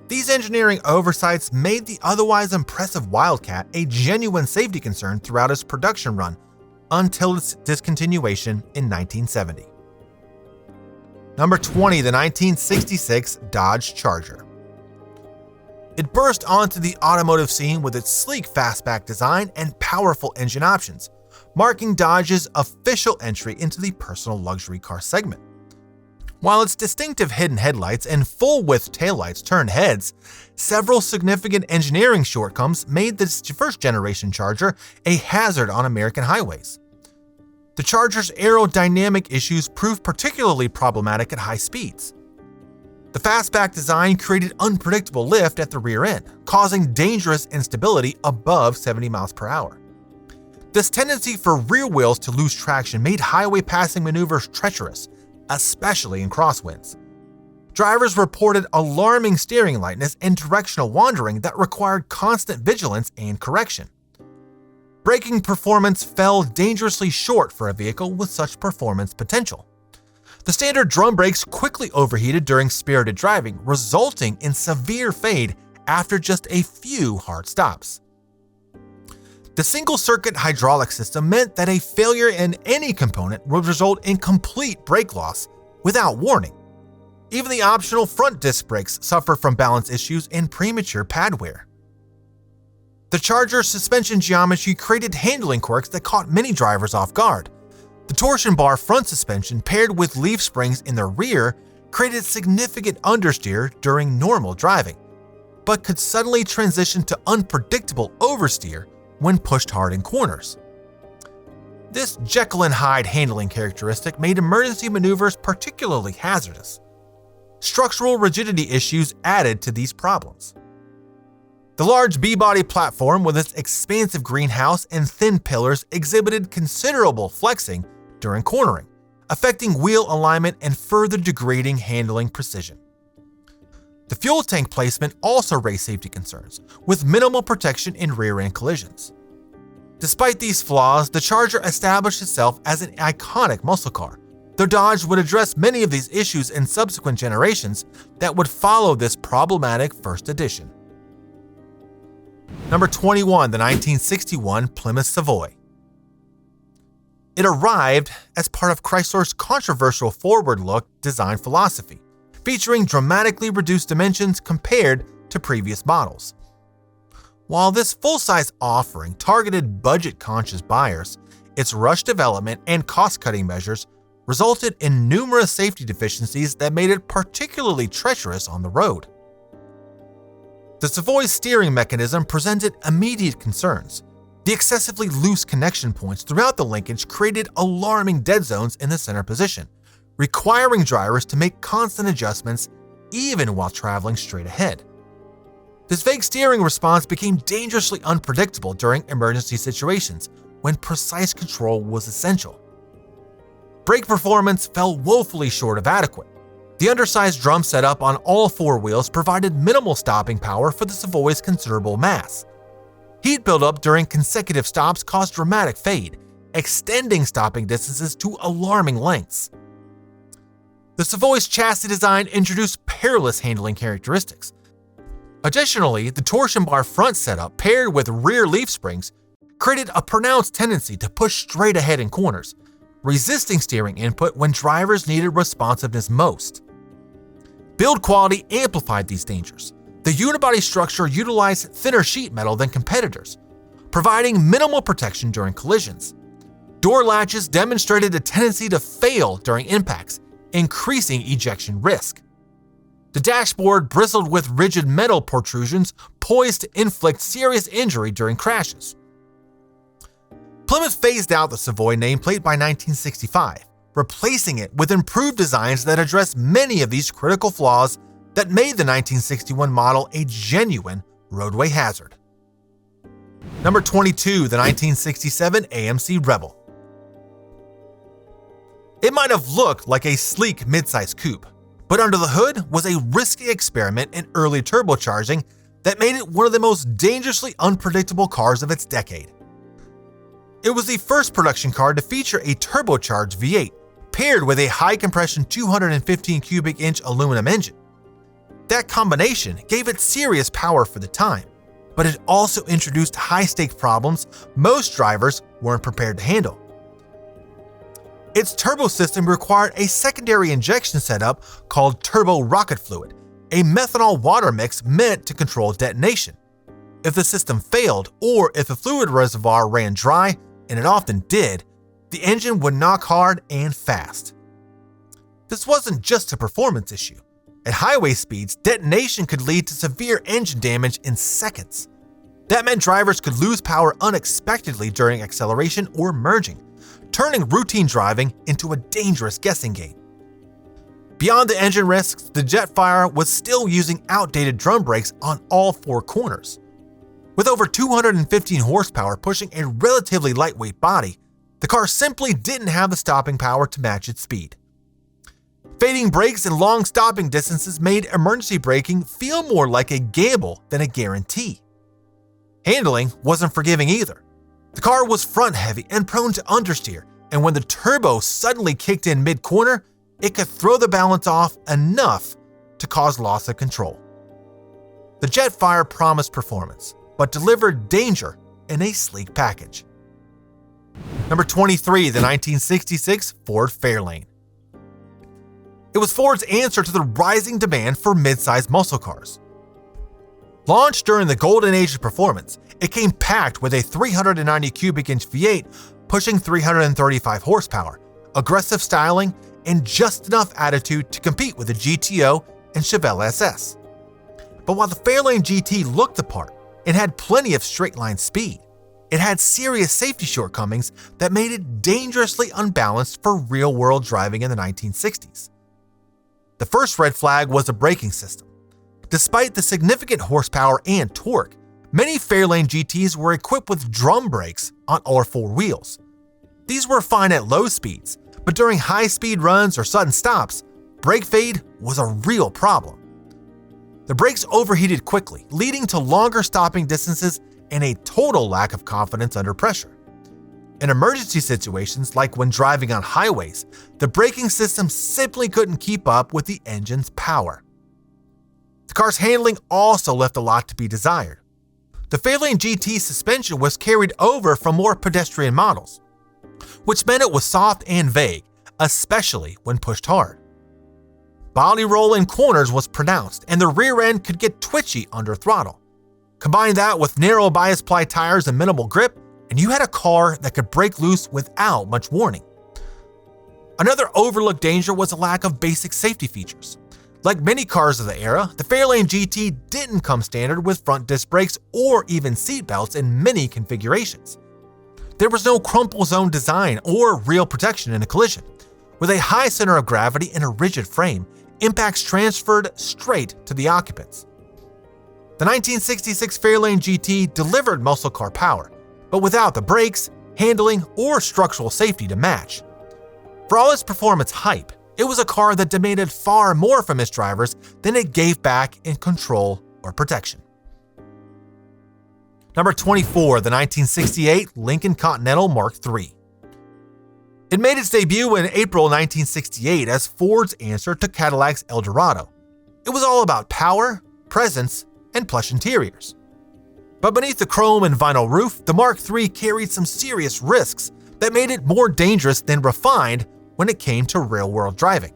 A: These engineering oversights made the otherwise impressive Wildcat a genuine safety concern throughout its production run until its discontinuation in 1970. Number 20, the 1966 Dodge Charger. It burst onto the automotive scene with its sleek fastback design and powerful engine options, marking Dodge's official entry into the personal luxury car segment. While its distinctive hidden headlights and full-width taillights turned heads, several significant engineering shortcomings made this first-generation Charger a hazard on American highways. The Charger's aerodynamic issues proved particularly problematic at high speeds. The fastback design created unpredictable lift at the rear end, causing dangerous instability above 70 miles per hour. This tendency for rear wheels to lose traction made highway passing maneuvers treacherous, especially in crosswinds. Drivers reported alarming steering lightness and directional wandering that required constant vigilance and correction. Braking performance fell dangerously short for a vehicle with such performance potential. The standard drum brakes quickly overheated during spirited driving, resulting in severe fade after just a few hard stops. The single-circuit hydraulic system meant that a failure in any component would result in complete brake loss without warning. Even the optional front disc brakes suffered from balance issues and premature pad wear. The Charger's suspension geometry created handling quirks that caught many drivers off guard. The torsion bar front suspension paired with leaf springs in the rear created significant understeer during normal driving, but could suddenly transition to unpredictable oversteer when pushed hard in corners. This Jekyll and Hyde handling characteristic made emergency maneuvers particularly hazardous. Structural rigidity issues added to these problems. The large B-body platform with its expansive greenhouse and thin pillars exhibited considerable flexing during cornering, affecting wheel alignment and further degrading handling precision. The fuel tank placement also raised safety concerns, with minimal protection in rear-end collisions. Despite these flaws, the Charger established itself as an iconic muscle car, though Dodge would address many of these issues in subsequent generations that would follow this problematic first edition. Number 21, the 1961 Plymouth Savoy. It arrived as part of Chrysler's controversial forward-look design philosophy, featuring dramatically reduced dimensions compared to previous models. While this full-size offering targeted budget-conscious buyers, its rushed development and cost-cutting measures resulted in numerous safety deficiencies that made it particularly treacherous on the road. The Savoy's steering mechanism presented immediate concerns. The excessively loose connection points throughout the linkage created alarming dead zones in the center position, requiring drivers to make constant adjustments even while traveling straight ahead. This vague steering response became dangerously unpredictable during emergency situations when precise control was essential. brake performance fell woefully short of adequate. The undersized drum setup on all four wheels provided minimal stopping power for the Savoy's considerable mass. Heat buildup during consecutive stops caused dramatic fade, extending stopping distances to alarming lengths. The Savoy's chassis design introduced perilous handling characteristics. Additionally, the torsion bar front setup paired with rear leaf springs created a pronounced tendency to push straight ahead in corners, resisting steering input when drivers needed responsiveness most. Build quality amplified these dangers. The unibody structure utilized thinner sheet metal than competitors, providing minimal protection during collisions. Door latches demonstrated a tendency to fail during impacts, increasing ejection risk. The dashboard bristled with rigid metal protrusions poised to inflict serious injury during crashes. Plymouth phased out the Savoy nameplate by 1965, replacing it with improved designs that address many of these critical flaws that made the 1961 model a genuine roadway hazard. Number 22, the 1967 AMC Rebel. It might have looked like a sleek midsize coupe, but under the hood was a risky experiment in early turbocharging that made it one of the most dangerously unpredictable cars of its decade. It was the first production car to feature a turbocharged V8, paired with a high-compression 215 cubic inch aluminum engine. That combination gave it serious power for the time, but it also introduced high-stake problems most drivers weren't prepared to handle. Its turbo system required a secondary injection setup called turbo rocket fluid, a methanol water mix meant to control detonation. If the system failed, or if the fluid reservoir ran dry, and it often did, the engine would knock hard and fast. This wasn't just a performance issue. At highway speeds, detonation could lead to severe engine damage in seconds. That meant drivers could lose power unexpectedly during acceleration or merging, turning routine driving into a dangerous guessing game. Beyond the engine risks, the Jetfire was still using outdated drum brakes on all four corners. With over 215 horsepower pushing a relatively lightweight body, the car simply didn't have the stopping power to match its speed. Fading brakes and long stopping distances made emergency braking feel more like a gamble than a guarantee. Handling wasn't forgiving either. The car was front-heavy and prone to understeer, and when the turbo suddenly kicked in mid-corner, it could throw the balance off enough to cause loss of control. The Jetfire promised performance, but delivered danger in a sleek package. Number 23, the 1966 Ford Fairlane. It was Ford's answer to the rising demand for mid-sized muscle cars. Launched during the golden age of performance, it came packed with a 390 cubic inch V8 pushing 335 horsepower, aggressive styling, and just enough attitude to compete with the GTO and Chevelle SS. But while the Fairlane GT looked the part, it had plenty of straight-line speed. It had serious safety shortcomings that made it dangerously unbalanced for real-world driving in the 1960s. The first red flag was the braking system. Despite the significant horsepower and torque, many Fairlane GTs were equipped with drum brakes on all four wheels. These were fine at low speeds, but during high-speed runs or sudden stops, brake fade was a real problem. The brakes overheated quickly, leading to longer stopping distances and a total lack of confidence under pressure. In emergency situations, like when driving on highways, the braking system simply couldn't keep up with the engine's power. The car's handling also left a lot to be desired. The Fairlane GT suspension was carried over from more pedestrian models, which meant it was soft and vague, especially when pushed hard. Body roll in corners was pronounced, and the rear end could get twitchy under throttle. Combine that with narrow bias ply tires and minimal grip, and you had a car that could break loose without much warning. Another overlooked danger was a lack of basic safety features. Like many cars of the era, the Fairlane GT didn't come standard with front disc brakes or even seat belts in many configurations. There was no crumple zone design or real protection in a collision. With a high center of gravity and a rigid frame, impacts transferred straight to the occupants. The 1966 Fairlane GT delivered muscle car power, but without the brakes, handling, or structural safety to match. For all its performance hype, it was a car that demanded far more from its drivers than it gave back in control or protection. Number 24, the 1968 Lincoln Continental Mark III. It made its debut in April 1968 as Ford's answer to Cadillac's Eldorado. It was all about power, presence, and plush interiors. But beneath the chrome and vinyl roof, the Mark III carried some serious risks that made it more dangerous than refined when it came to real-world driving.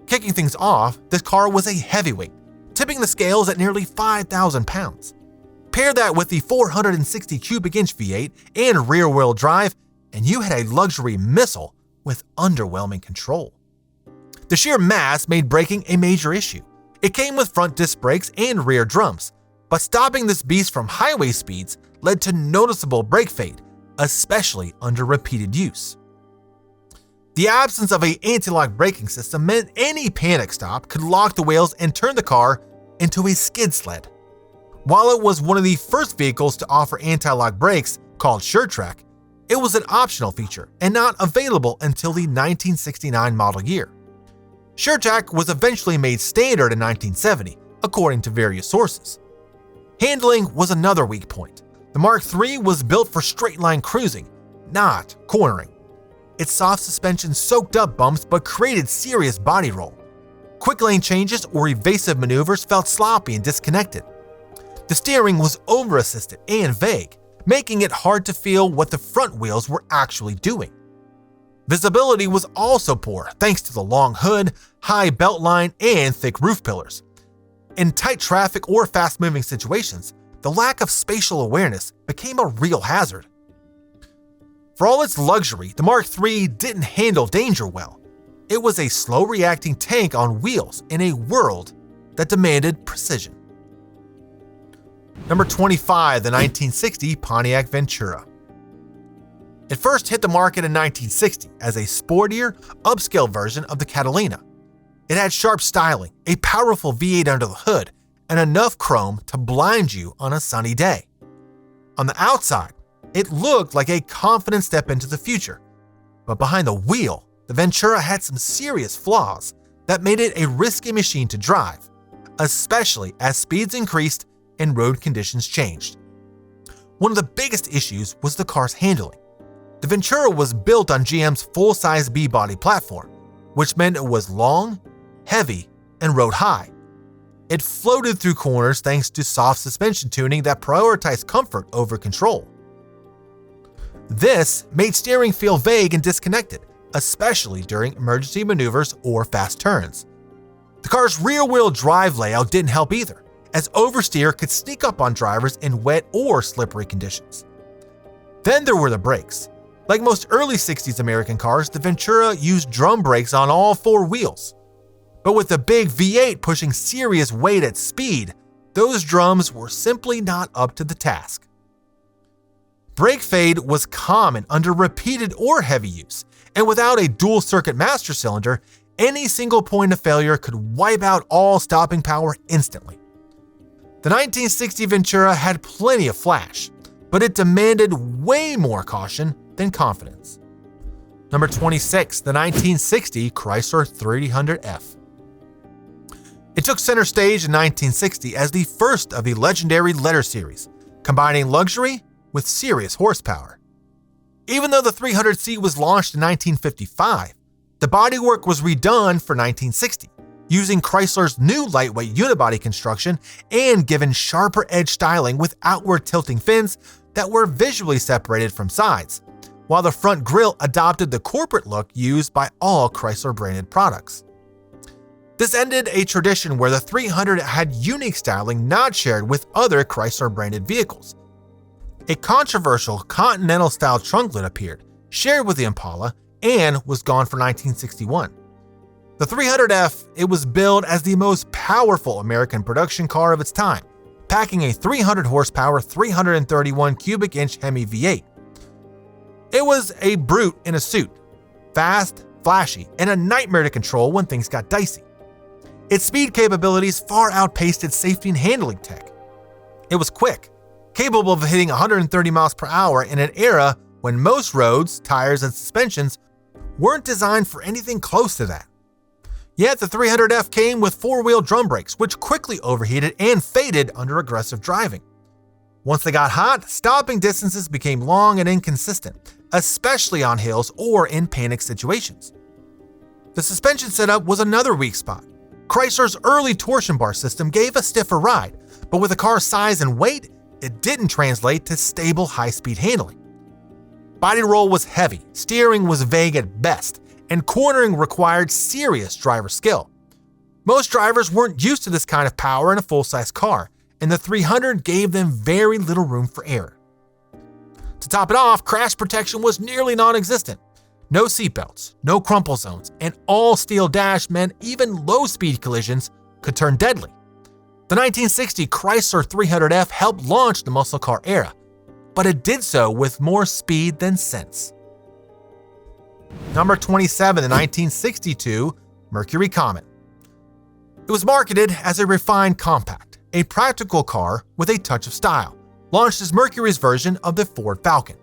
A: Kicking things off, this car was a heavyweight, tipping the scales at nearly 5,000 pounds. Pair that with the 460 cubic inch V8 and rear-wheel drive, and you had a luxury missile with underwhelming control. The sheer mass made braking a major issue. It came with front disc brakes and rear drums, but stopping this beast from highway speeds led to noticeable brake fade, especially under repeated use. The absence of an anti-lock braking system meant any panic stop could lock the wheels and turn the car into a skid sled. While it was one of the first vehicles to offer anti-lock brakes, called SureTrack, it was an optional feature and not available until the 1969 model year. SureTrack was eventually made standard in 1970, according to various sources. Handling was another weak point. The Mark III was built for straight-line cruising, not cornering. Its soft suspension soaked up bumps but created serious body roll. Quick lane changes or evasive maneuvers felt sloppy and disconnected. The steering was over-assisted and vague, making it hard to feel what the front wheels were actually doing. Visibility was also poor thanks to the long hood, high belt line, and thick roof pillars. In tight traffic or fast-moving situations, the lack of spatial awareness became a real hazard. For all its luxury, the Mark III didn't handle danger well. It was a slow-reacting tank on wheels in a world that demanded precision. Number 25, the 1960 Pontiac Ventura. It first hit the market in 1960 as a sportier, upscale version of the Catalina. It had sharp styling, a powerful V8 under the hood, and enough chrome to blind you on a sunny day. On the outside, it looked like a confident step into the future, but behind the wheel, the Ventura had some serious flaws that made it a risky machine to drive, especially as speeds increased and road conditions changed. One of the biggest issues was the car's handling. The Ventura was built on GM's full-size B-body platform, which meant it was long, heavy, and rode high. It floated through corners thanks to soft suspension tuning that prioritized comfort over control. This made steering feel vague and disconnected, especially during emergency maneuvers or fast turns. The car's rear-wheel drive layout didn't help either, as oversteer could sneak up on drivers in wet or slippery conditions. Then there were the brakes. Like most early 60s American cars, the Ventura used drum brakes on all four wheels. But with the big V8 pushing serious weight at speed, those drums were simply not up to the task. Brake fade was common under repeated or heavy use, and without a dual-circuit master cylinder, any single point of failure could wipe out all stopping power instantly. The 1960 Ventura had plenty of flash, but it demanded way more caution than confidence. Number 26, the 1960 Chrysler 300F. It took center stage in 1960 as the first of the legendary letter series, combining luxury with serious horsepower. Even though the 300C was launched in 1955, the bodywork was redone for 1960, using Chrysler's new lightweight unibody construction and given sharper edge styling with outward tilting fins that were visually separated from sides, while the front grille adopted the corporate look used by all Chrysler-branded products. This ended a tradition where the 300 had unique styling not shared with other Chrysler-branded vehicles. A controversial Continental-style trunk lid appeared, shared with the Impala, and was gone for 1961. The 300F, it was billed as the most powerful American production car of its time, packing a 300 horsepower, 331 cubic inch Hemi V8. It was a brute in a suit, fast, flashy, and a nightmare to control when things got dicey. Its speed capabilities far outpaced its safety and handling tech. It was quick, capable of hitting 130 miles per hour in an era when most roads, tires, and suspensions weren't designed for anything close to that. Yet the 300F came with four-wheel drum brakes, which quickly overheated and faded under aggressive driving. Once they got hot, stopping distances became long and inconsistent, especially on hills or in panic situations. The suspension setup was another weak spot. Chrysler's early torsion bar system gave a stiffer ride, but with the car's size and weight, it didn't translate to stable high-speed handling. Body roll was heavy, steering was vague at best, and cornering required serious driver skill. Most drivers weren't used to this kind of power in a full-size car, and the 300 gave them very little room for error. To top it off, crash protection was nearly non-existent. No seatbelts, no crumple zones, and all-steel dash meant even low-speed collisions could turn deadly. The 1960 Chrysler 300F helped launch the muscle car era, but it did so with more speed than sense. Number 27, the 1962 Mercury Comet. It was marketed as a refined compact, a practical car with a touch of style, launched as Mercury's version of the Ford Falcon.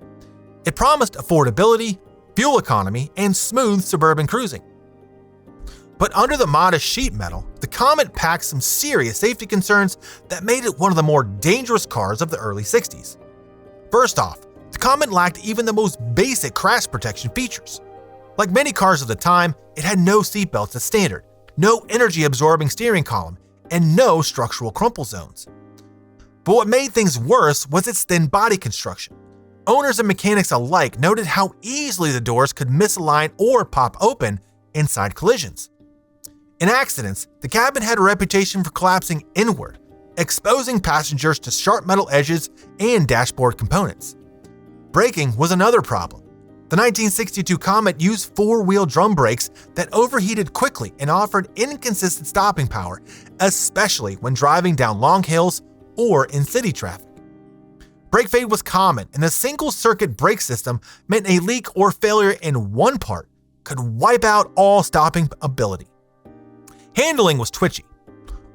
A: It promised affordability, fuel economy, and smooth suburban cruising. But under the modest sheet metal, the Comet packed some serious safety concerns that made it one of the more dangerous cars of the early 60s. First off, the Comet lacked even the most basic crash protection features. Like many cars of the time, it had no seatbelts as standard, no energy-absorbing steering column, and no structural crumple zones. But what made things worse was its thin body construction. Owners and mechanics alike noted how easily the doors could misalign or pop open inside collisions. In accidents, the cabin had a reputation for collapsing inward, exposing passengers to sharp metal edges and dashboard components. Braking was another problem. The 1962 Comet used four-wheel drum brakes that overheated quickly and offered inconsistent stopping power, especially when driving down long hills or in city traffic. Brake fade was common, and the single-circuit brake system meant a leak or failure in one part could wipe out all stopping ability. Handling was twitchy.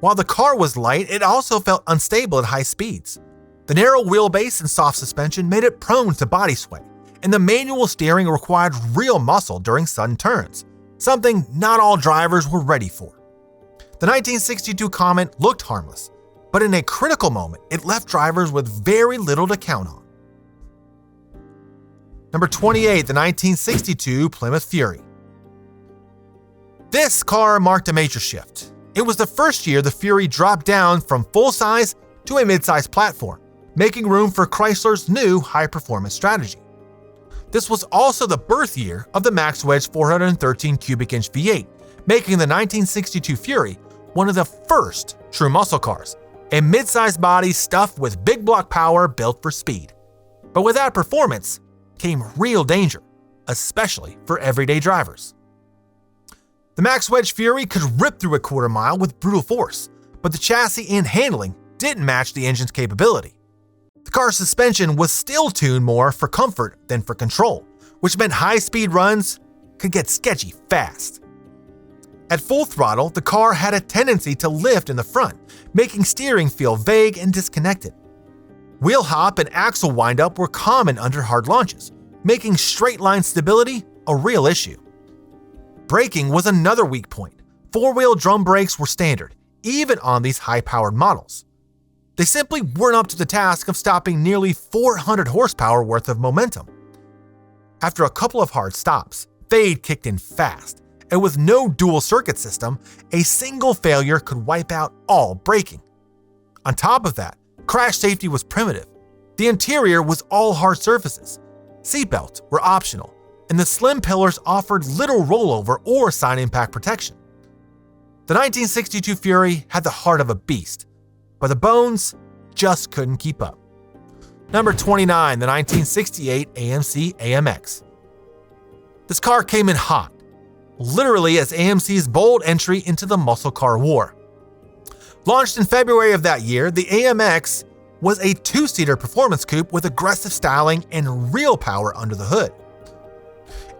A: While the car was light, it also felt unstable at high speeds. The narrow wheelbase and soft suspension made it prone to body sway, and the manual steering required real muscle during sudden turns, something not all drivers were ready for. The 1962 Comet looked harmless, but in a critical moment, it left drivers with very little to count on. Number 28, the 1962 Plymouth Fury. This car marked a major shift. It was the first year the Fury dropped down from full-size to a mid-size platform, making room for Chrysler's new high-performance strategy. This was also the birth year of the Max Wedge 413 cubic inch V8, making the 1962 Fury one of the first true muscle cars, a mid-sized body stuffed with big block power built for speed. But with that performance came real danger, especially for everyday drivers. The Max Wedge Fury could rip through a quarter mile with brutal force, but the chassis and handling didn't match the engine's capability. The car's suspension was still tuned more for comfort than for control, which meant high-speed runs could get sketchy fast. At full throttle, the car had a tendency to lift in the front, making steering feel vague and disconnected. Wheel hop and axle windup were common under hard launches, making straight-line stability a real issue. Braking was another weak point. Four-wheel drum brakes were standard, even on these high-powered models. They simply weren't up to the task of stopping nearly 400 horsepower worth of momentum. After a couple of hard stops, fade kicked in fast, and with no dual circuit system, a single failure could wipe out all braking. On top of that, crash safety was primitive. The interior was all hard surfaces. Seatbelts were optional, and the slim pillars offered little rollover or side impact protection. The 1962 Fury had the heart of a beast, but the bones just couldn't keep up. Number 29, the 1968 AMC AMX. This car came in hot, literally as AMC's bold entry into the muscle car war. Launched in February of that year, the AMX was a two-seater performance coupe with aggressive styling and real power under the hood.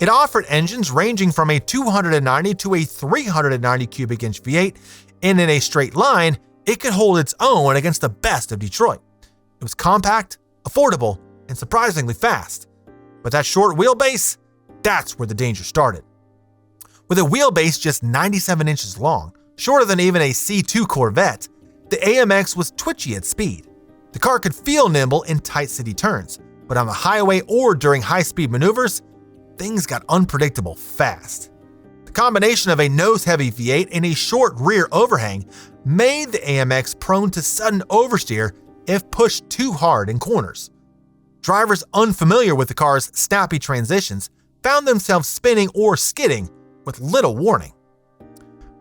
A: It offered engines ranging from a 290 to a 390 cubic inch V8, and in a straight line, it could hold its own against the best of Detroit. It was compact, affordable, and surprisingly fast. But that short wheelbase, that's where the danger started. With a wheelbase just 97 inches long, shorter than even a C2 Corvette, the AMX was twitchy at speed. The car could feel nimble in tight city turns, but on the highway or during high-speed maneuvers, things got unpredictable fast. The combination of a nose-heavy V8 and a short rear overhang made the AMX prone to sudden oversteer if pushed too hard in corners. Drivers unfamiliar with the car's snappy transitions found themselves spinning or skidding with little warning.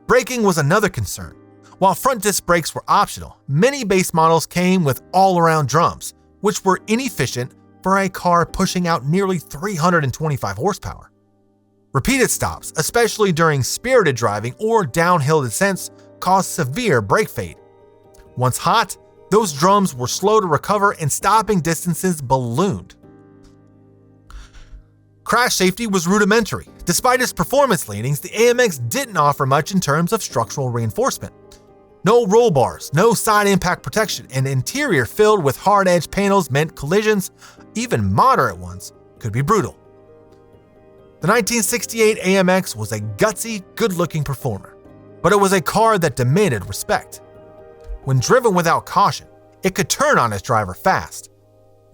A: Braking was another concern. While front disc brakes were optional, many base models came with all-around drums, which were inefficient for a car pushing out nearly 325 horsepower. Repeated stops, especially during spirited driving or downhill descents, caused severe brake fade. Once hot, those drums were slow to recover and stopping distances ballooned. Crash safety was rudimentary. Despite its performance leanings, the AMX didn't offer much in terms of structural reinforcement. No roll bars, no side impact protection, and interior filled with hard-edged panels meant collisions, even moderate ones, could be brutal. The 1968 AMX was a gutsy, good-looking performer, but it was a car that demanded respect. When driven without caution, it could turn on its driver fast.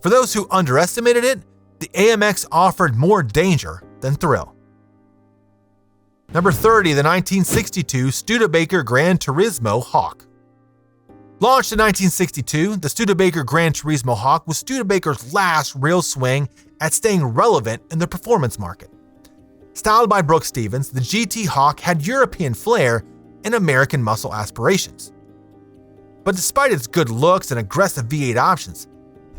A: For those who underestimated it, the AMX offered more danger than thrill. Number 30, the 1962 Studebaker Gran Turismo Hawk. Launched in 1962, the Studebaker Gran Turismo Hawk was Studebaker's last real swing at staying relevant in the performance market. Styled by Brooks Stevens, the GT Hawk had European flair and American muscle aspirations. But despite its good looks and aggressive V8 options,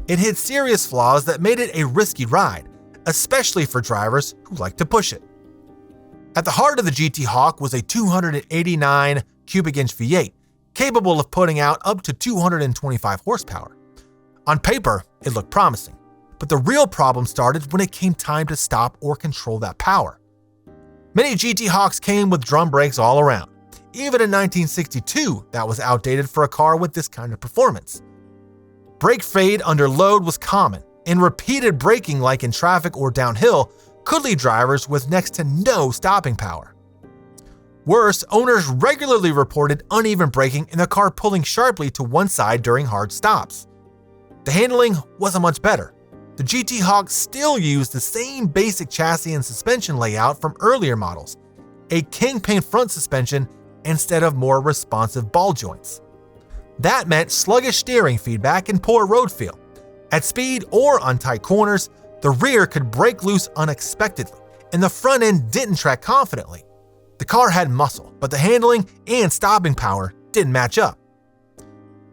A: it had serious flaws that made it a risky ride, especially for drivers who like to push it. At the heart of the GT Hawk was a 289 cubic inch V8, capable of putting out up to 225 horsepower. On paper, it looked promising, but the real problem started when it came time to stop or control that power. Many GT Hawks came with drum brakes all around. Even in 1962, that was outdated for a car with this kind of performance. Brake fade under load was common, and repeated braking like in traffic or downhill could leave drivers with next to no stopping power. Worse, owners regularly reported uneven braking and the car pulling sharply to one side during hard stops. The handling wasn't much better. The GT Hawk still used the same basic chassis and suspension layout from earlier models, a kingpin front suspension instead of more responsive ball joints. That meant sluggish steering feedback and poor road feel. At speed or on tight corners, the rear could break loose unexpectedly, and the front end didn't track confidently. The car had muscle, but the handling and stopping power didn't match up.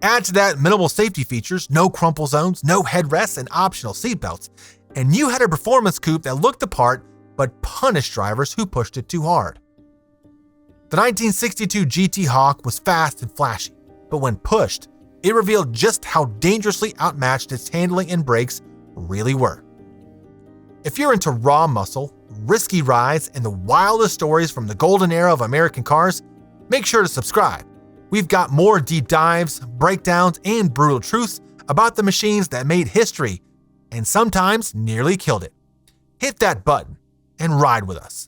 A: Add to that minimal safety features, no crumple zones, no headrests, and optional seatbelts, and you had a performance coupe that looked the part but punished drivers who pushed it too hard. The 1962 GT Hawk was fast and flashy, but when pushed, it revealed just how dangerously outmatched its handling and brakes really were. If you're into raw muscle, risky rides, and the wildest stories from the golden era of American cars, make sure to subscribe. We've got more deep dives, breakdowns, and brutal truths about the machines that made history and sometimes nearly killed it. Hit that button and ride with us.